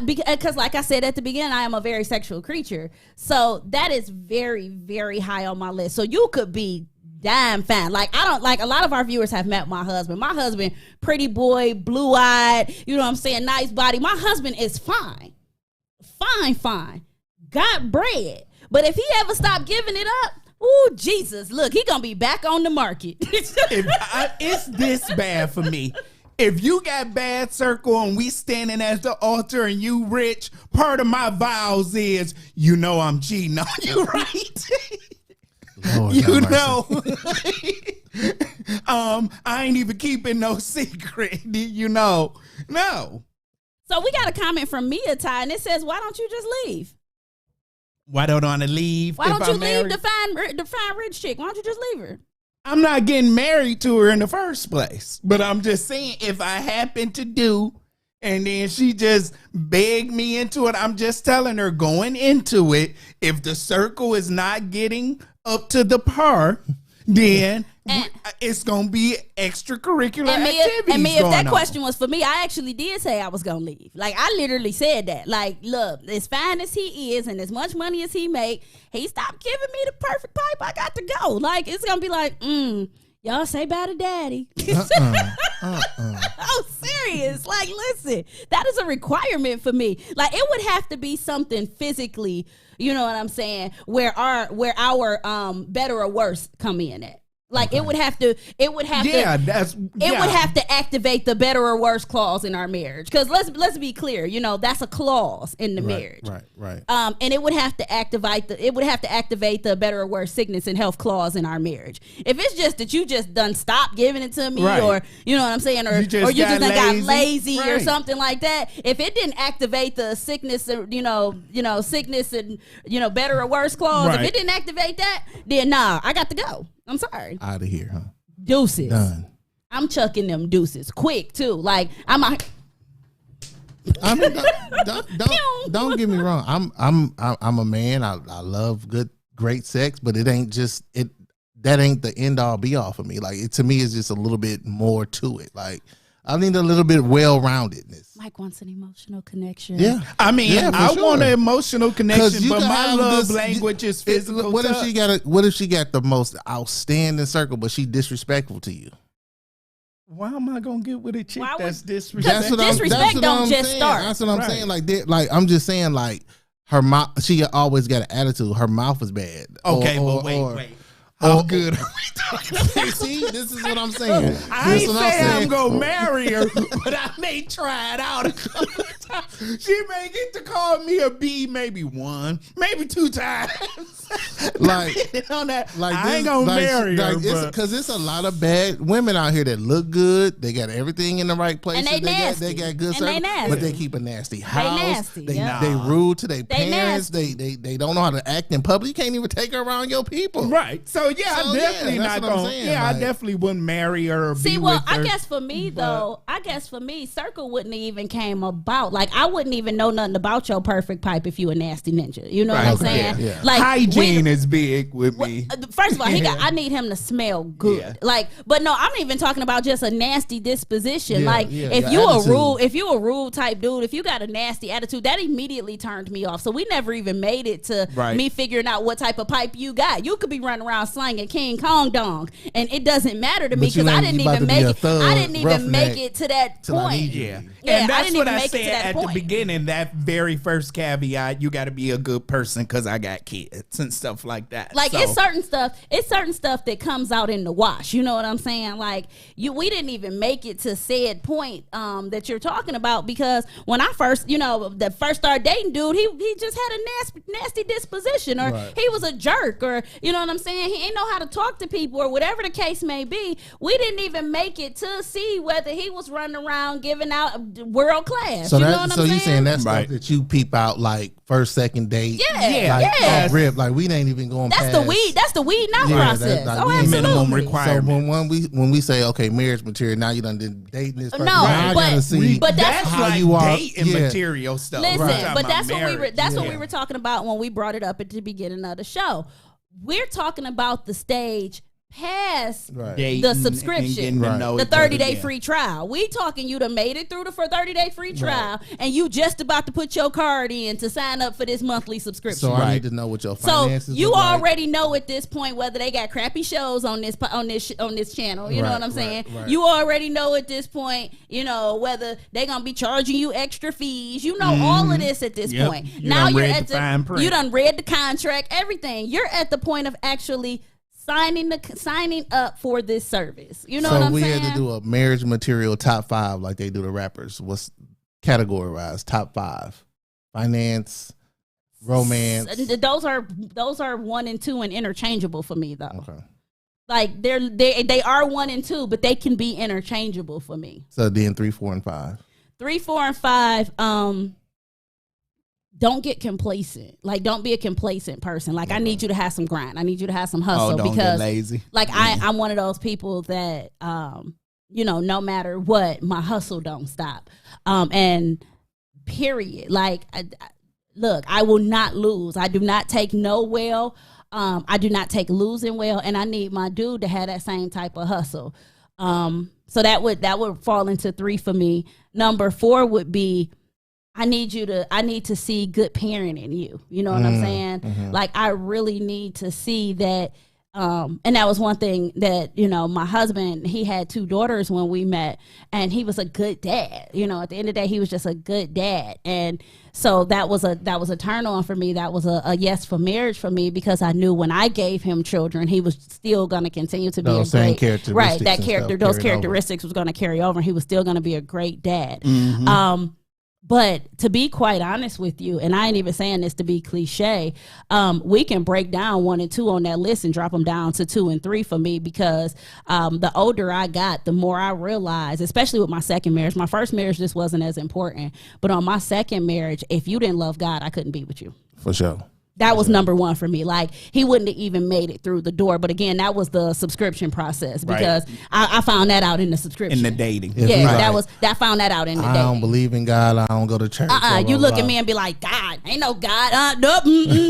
C: because like I said at the beginning, I am a very sexual creature. So that is very, very high on my list. So you could be damn fine. Like I don't like a lot of our viewers have met my husband. My husband, pretty boy, blue-eyed, you know what I'm saying, nice body. My husband is fine. Fine. Got bread. But if he ever stopped giving it up, ooh, Jesus, look, he gonna be back on the market.
E: It's this bad for me. If you got bad circle and we standing at the altar and you rich, part of my vows is, I'm cheating on you, right? Lord, I ain't even keeping no secret, No.
C: So we got a comment from Mia Ty, and it says, why don't you just leave?
E: Why don't I want to leave?
C: Why don't you leave the fine rich chick? Why don't you just leave her?
E: I'm not getting married to her in the first place. But I'm just saying, if I happen to do, and then she just begged me into it, I'm just telling her going into it, if the circle is not getting up to the par, then it's gonna be extracurricular
C: and
E: activities.
C: If
E: going
C: that
E: on.
C: question was for me, I actually did say I was gonna leave. Like I literally said that. Like, look, as fine as he is and as much money as he make, he stopped giving me the perfect pipe. I got to go. Like it's gonna be like, y'all say bye to daddy. I'm serious. Like, listen, that is a requirement for me. Like, it would have to be something physically, you know what I'm saying, where our better or worse come in at. Like it would have to would have to activate the better or worse clause in our marriage. Because let's be clear, you know, that's a clause in the marriage.
D: Right.
C: And it would have to activate the better or worse sickness and health clause in our marriage. If it's just that you just done stop giving it to me, or you know what I'm saying, or you just got lazy or something like that. If it didn't activate the sickness, sickness and better or worse clause, if it didn't activate that, then I got to go. I'm sorry.
D: Out of here, huh?
C: Deuces.
D: Done.
C: I'm chucking them deuces quick too. Like I mean,
D: don't get me wrong. I'm a man. I love great sex, but it ain't just it. That ain't the end all be all for me. Like to me, it's just a little bit more to it. Like I need a little bit well-roundedness.
C: Mike wants an emotional connection.
D: Yeah,
E: I mean, I want an emotional connection, but my love language is
D: What
E: physical.
D: if she got What if she got the most outstanding circle, but she disrespectful to you?
E: Why am I gonna get with a chick that's
C: disrespectful?
E: disrespectful?
C: Disrespect don't just start.
D: That's what I'm saying. Like I'm just saying, like her mouth. She always got an attitude. Her mouth is bad.
E: Okay, but wait. How good are we talking about?
D: See, this is what I'm saying.
E: I ain't saying I'm gonna marry her, but I may try it out a couple of times. She may get to call me a B, maybe one, maybe two times.
D: Like
E: on that,
D: like
E: I ain't gonna marry her,
D: because it's a lot of bad women out here that look good. They got everything in the right places.
C: And they
D: got good
C: and
D: service,
C: they nasty.
D: but they keep a nasty house.
C: nasty,
D: They
C: yeah.
D: they rude to their parents.
C: nasty.
D: They don't know how to act in public. You can't even take her around your people.
E: Right. So yeah,
D: So,
E: I definitely
D: yeah, that's
E: not
D: what I'm
E: gonna.
D: saying,
E: Yeah, I
D: like-
E: definitely wouldn't marry her or
C: See,
E: be
C: well,
E: with her.
C: I guess for me, Circle wouldn't have even came about. Like, I wouldn't even know nothing about your perfect pipe if you a nasty ninja. You know what I'm
E: Okay.
C: saying?
D: Yeah.
C: Like
E: Hygiene is big with me.
C: First of all, I need him to smell good.
E: Yeah.
C: Like, but no, I'm even talking about just a nasty disposition.
D: Yeah,
C: like,
D: yeah,
C: if
D: your
C: you
D: attitude.
C: if you a rude type dude, if you got a nasty attitude, that immediately turned me off. So we never even made it to
E: Right.
C: me figuring out what type of pipe you got. You could be running around slanging King Kong dong, and it doesn't matter to me
D: But you
C: because I
D: ain't
C: didn't
D: about
C: even
D: to be
C: make
D: a
C: it.
D: thug,
C: I didn't even make
D: roughneck
C: it to that
D: till I
C: point.
D: need you.
E: Yeah.
C: Yeah,
E: And
C: I
E: that's
C: didn't
E: what
C: even
E: I
C: make it to
E: said
C: that
E: at
C: point.
E: the beginning, that very first caveat, you got to be a good person because I got kids and stuff like that.
C: Like,
E: So-
C: it's certain stuff that comes out in the wash. You know what I'm saying? Like, we didn't even make it to said point that you're talking about, because when I first, the first started dating dude, he just had a nasty disposition, or
D: Right.
C: he was a jerk, or you know what I'm saying? He ain't know how to talk to people, or whatever the case may be. We didn't even make it to see whether he was running around giving out world class.
D: So
C: you know
D: that
C: what
D: so
C: I'm
D: you
C: saying?
D: saying that's
E: Right.
D: stuff that you peep out like first, second date.
C: Yeah,
D: Like
C: yeah.
D: off rip. Like we ain't even going
C: That's
D: past
C: the weed. That's the weed now
D: Yeah,
C: process.
D: that's like
C: Oh,
D: we ain't
C: absolutely.
E: minimum
D: So
E: requirement.
D: when we say okay, marriage material, now you done did dating this person.
C: No,
D: now I
C: but-
D: gotta see
C: but
E: that's
D: how
E: like
D: you are.
E: dating
D: Yeah.
E: material stuff.
C: Listen,
E: We're talking
C: but
E: about
C: that's what
E: marriage.
C: what we were talking about when we brought it up at the beginning of the show. We're talking about the stage past
D: Right.
E: Dating
C: the
E: and
C: subscription,
E: getting to
D: Right.
E: know
C: the
E: each other,
C: 30-day
E: yeah.
C: free trial. We talking you done made it through the 30-day free trial, and you just about to put your card in to sign up for this monthly subscription.
D: So I
E: Right.
D: need to know what your
C: So
D: finances.
C: you
D: look like.
C: already know at this point whether they got crappy shows on this channel. You know
D: Right,
C: what I'm saying?
D: right.
C: You already know at this point, whether they gonna be charging you extra fees. You know all of this at this
E: Yep.
C: point.
E: You
C: Now
E: done
C: you're
E: read
C: at
E: the fine print.
C: you done read the contract, everything. You're at the point of actually signing up for this service. You know
D: So
C: what I'm
D: we
C: saying?
D: had to do a marriage material top 5 like they do the rappers. What's categorized top 5? Finance, romance.
C: Those are 1 and 2 and interchangeable for me though.
D: Okay.
C: Like they are 1 and 2, but they can be interchangeable for me.
D: So then 3, 4, and 5.
C: 3, 4, and 5. Don't get complacent. Like, don't be a complacent person. Like, I need you to have some grind. I need you to have some hustle,
E: don't get
C: because
E: lazy.
C: like I'm one of those people that no matter what, my hustle don't stop. And period. Like, look, I will not lose. I do not take no well. I do not take losing well, and I need my dude to have that same type of hustle. So that would fall into 3 for me. Number 4 would be, I need to see good parenting in you. You know what I'm saying?
D: Mm-hmm.
C: Like, I really need to see that. And that was one thing that, my husband, he had 2 daughters when we met, and he was a good dad. At the end of the day, he was just a good dad. And so that was a turn on for me. That was a yes for marriage for me, because I knew when I gave him children, he was still going to continue to be
D: those
C: a
D: same
C: great,
D: characteristics
C: right. That
D: and
C: character,
D: stuff
C: those
D: carried
C: characteristics was going to carry over, and he was still going to be a great dad.
E: Mm-hmm.
C: But to be quite honest with you, and I ain't even saying this to be cliche, we can break down 1 and 2 on that list and drop them down to 2 and 3 for me, because the older I got, the more I realized, especially with my second marriage. My first marriage, this wasn't as important, but on my second marriage, if you didn't love God, I couldn't be with you.
D: For sure.
C: That was number 1 for me. Like, he wouldn't have even made it through the door. But again, that was the subscription process, because I found that out in the subscription.
E: In the dating.
D: If
C: Yeah,
D: like,
C: that found that out in the
D: I
C: dating.
D: don't believe in God. I don't go to church.
C: You look at me and be like, God, ain't no God. Nope,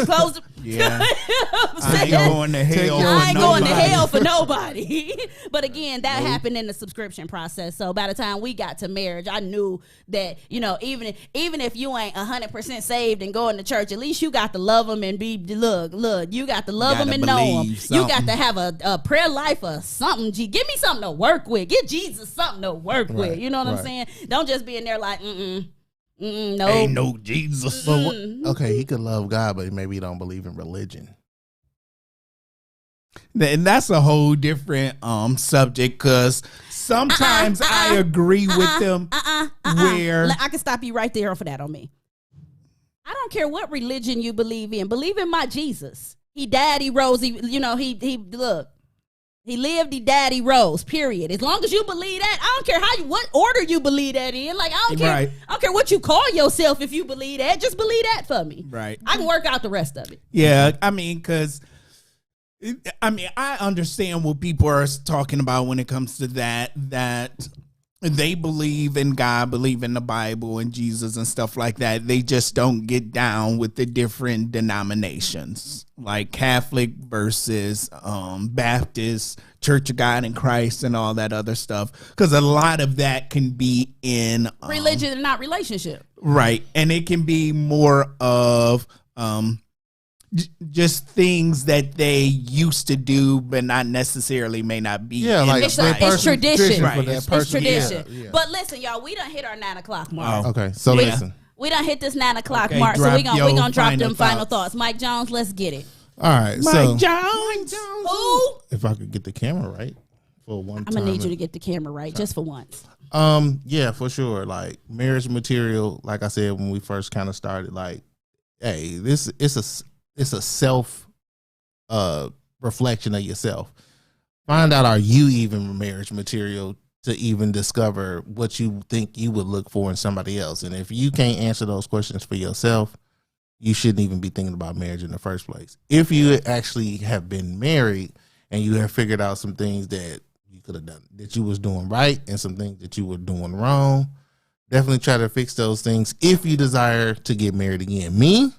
C: close the.
E: Yeah.
C: I
E: ain't going to hell for
C: I ain't going to
E: nobody.
C: hell for nobody. But again, that happened in the subscription process. So by the time we got to marriage, I knew that, even if you ain't 100% saved and going to church, at least you got to love them and be, look, you got to love them
E: Gotta
C: and know them.
E: believe
C: You got
E: something.
C: to have a prayer life or something. Give me something to work with. Give Jesus something to work with. You know what I'm saying? Don't just be in there like, no.
E: Ain't no Jesus.
D: But okay, he could love God, but maybe he don't believe in religion.
E: And that's a whole different subject, because sometimes I agree with them where
C: I can stop you right there for that on me. I don't care what religion you believe in. Believe in my Jesus. He died, he rose, he look. He lived, he died, he rose, period. As long as you believe that, I don't care what order you believe that in. Like, I don't care.
E: Right.
C: I don't care what you call yourself if you believe that. Just believe that for me.
E: Right.
C: I can work out the rest of it.
E: Yeah, I mean, because I understand what people are talking about when it comes to that they believe in God, believe in the Bible and Jesus and stuff like that. They just don't get down with the different denominations, like Catholic versus Baptist, Church of God in Christ, and all that other stuff. Because a lot of that can be in
C: Religion and not relationship.
E: right, and it can be more of just things that they used to do, but not necessarily may not be.
D: Yeah, like
C: It's
D: that
C: tradition.
D: for
E: Right.
D: that
C: It's
D: person.
C: tradition.
D: Yeah, yeah.
C: But listen, y'all, we done hit our 9 o'clock mark.
E: Oh.
D: Okay, so
E: Yeah.
D: listen.
C: We done hit this 9 o'clock
E: Okay,
C: mark, so
E: drop
C: we
E: your
C: gonna drop
E: final
C: them final
E: thoughts.
C: thoughts. Mike Jones, let's get it.
D: All right, so
E: Jones.
C: Ooh,
D: if I could get the camera right for one
C: I'm
D: time.
C: gonna need you to get the camera right just for once.
D: Yeah, for sure. Like, marriage material, like I said when we first kind of started, like, hey, it's a self reflection of yourself. Find out, are you even marriage material to even discover what you think you would look for in somebody else? And if you can't answer those questions for yourself, you shouldn't even be thinking about marriage in the first place. If you actually have been married and you have figured out some things that you could have done, that you was doing right, and some things that you were doing wrong, definitely try to fix those things if you desire to get married again. Me,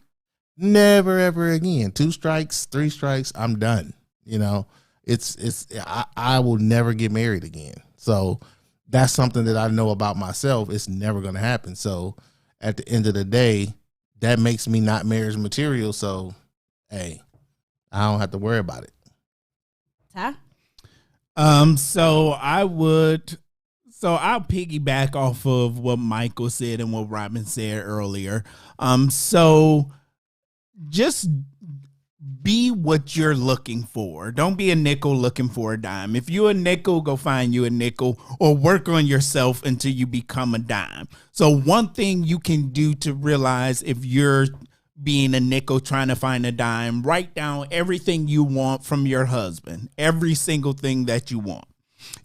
D: never ever again. 2 strikes, 3 strikes, I'm done. I will never get married again. So that's something that I know about myself. It's never going to happen. So at the end of the day, that makes me not marriage material. So, hey, I don't have to worry about it.
C: Ty?
E: So I'll piggyback off of what Michael said and what Robin said earlier. So just be what you're looking for. Don't be a nickel looking for a dime. If you're a nickel, go find you a nickel, or work on yourself until you become a dime. So one thing you can do to realize if you're being a nickel trying to find a dime, write down everything you want from your husband, every single thing that you want.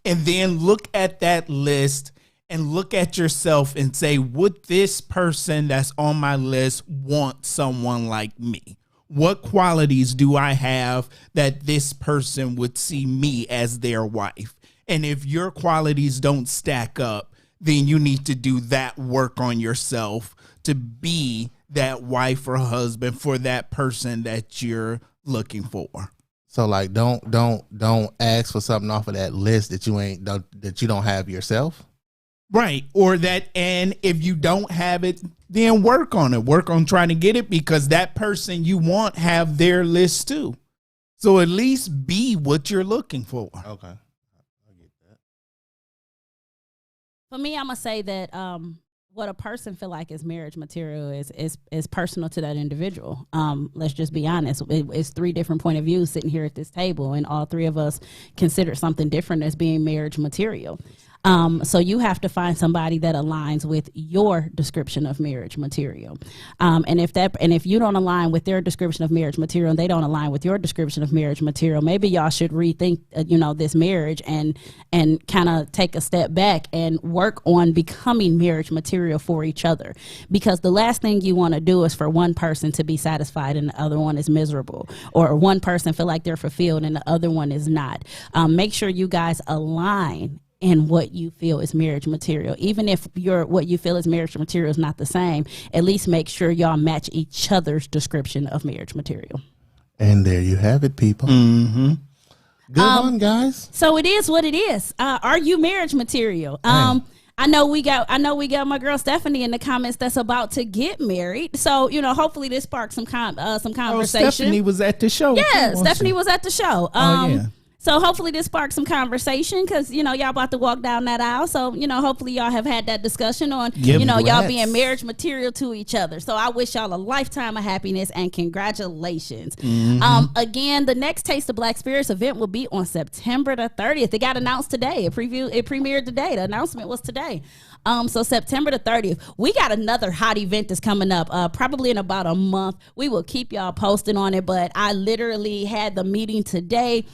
E: And then look at that list and look at yourself and say, would this person that's on my list want someone like me? What qualities do I have that this person would see me as their wife? And if your qualities don't stack up, then you need to do that work on yourself to be that wife or husband for that person that you're looking for.
D: So like, don't ask for something off of that list that you don't have yourself.
E: Right. Or that, and if you don't have it, then work on it. Work on trying to get it, because that person you want have their list too. So at least be what you're looking for.
D: Okay. I get that.
C: For me, I'm gonna say that what a person feel like is marriage material is personal to that individual. Let's just be honest. It's three different point of views sitting here at this table, and all three of us consider something different as being marriage material. So you have to find somebody that aligns with your description of marriage material. And if you don't align with their description of marriage material and they don't align with your description of marriage material, maybe y'all should rethink, this marriage and kind of take a step back and work on becoming marriage material for each other. Because the last thing you want to do is for one person to be satisfied and the other one is miserable, or one person feel like they're fulfilled and the other one is not. Make sure you guys align in what you feel is marriage material. Even if what you feel is marriage material is not the same, at least make sure y'all match each other's description of marriage material.
D: And there you have it, people.
E: Mm-hmm.
D: Good one, guys.
C: So it is what it is. Are you marriage material? I know we got my girl Stephanie in the comments that's about to get married. So, hopefully this sparks some conversation.
E: Oh, Stephanie was at the show.
C: Yeah, Stephanie was at the show.
E: Yeah.
C: So hopefully this sparks some conversation, because, y'all about to walk down that aisle. So, hopefully y'all have had that discussion on, y'all being marriage material to each other. So I wish y'all a lifetime of happiness and congratulations.
E: Mm-hmm.
C: Again, the next Taste of Black Spirits event will be on September the 30th. It got announced today. It premiered today. The announcement was today. So September the 30th, we got another hot event that's coming up, probably in about a month. We will keep y'all posted on it, but I literally had the meeting today.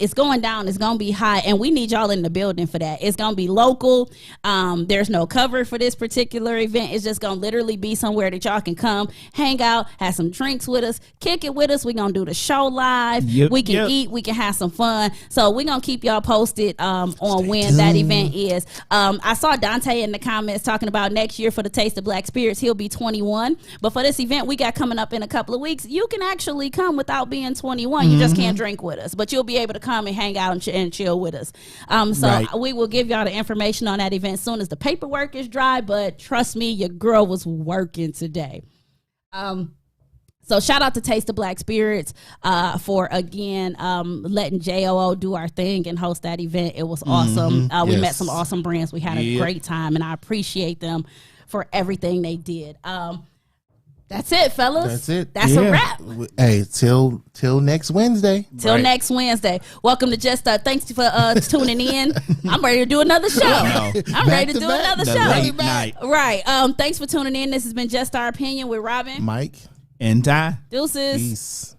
C: It's going down. It's going to be hot, and we need y'all in the building for that. It's going to be local. There's no cover for this particular event. It's just going to literally be somewhere that y'all can come, hang out, have some drinks with us, kick it with us. We're going to do the show live. We can eat. We can have some fun. So we're going to keep y'all posted on when that event is. I saw Dante in the comments talking about next year for the Taste of Black Spirits. He'll be 21. But for this event we got coming up in a couple of weeks, you can actually come without being 21. You just can't drink with us, but you'll be able to come and hang out and chill with us. We will give y'all the information on that event as soon as the paperwork is dry, but trust me, your girl was working today. So shout out to Taste of Black Spirits for, again, letting JOO do our thing and host that event. It was awesome. We met some awesome brands. We had a great time, and I appreciate them for everything they did. That's it, fellas.
D: That's it.
C: That's a wrap.
D: Hey, till next Wednesday.
C: Next Wednesday. Welcome to Just Thanks for tuning in. I'm ready to do another show. I'm ready to do another show.
E: Late night.
C: Right. Thanks for tuning in. This has been Just Our Opinion with Robin,
D: Mike,
E: and Ty.
C: Deuces.
D: Peace.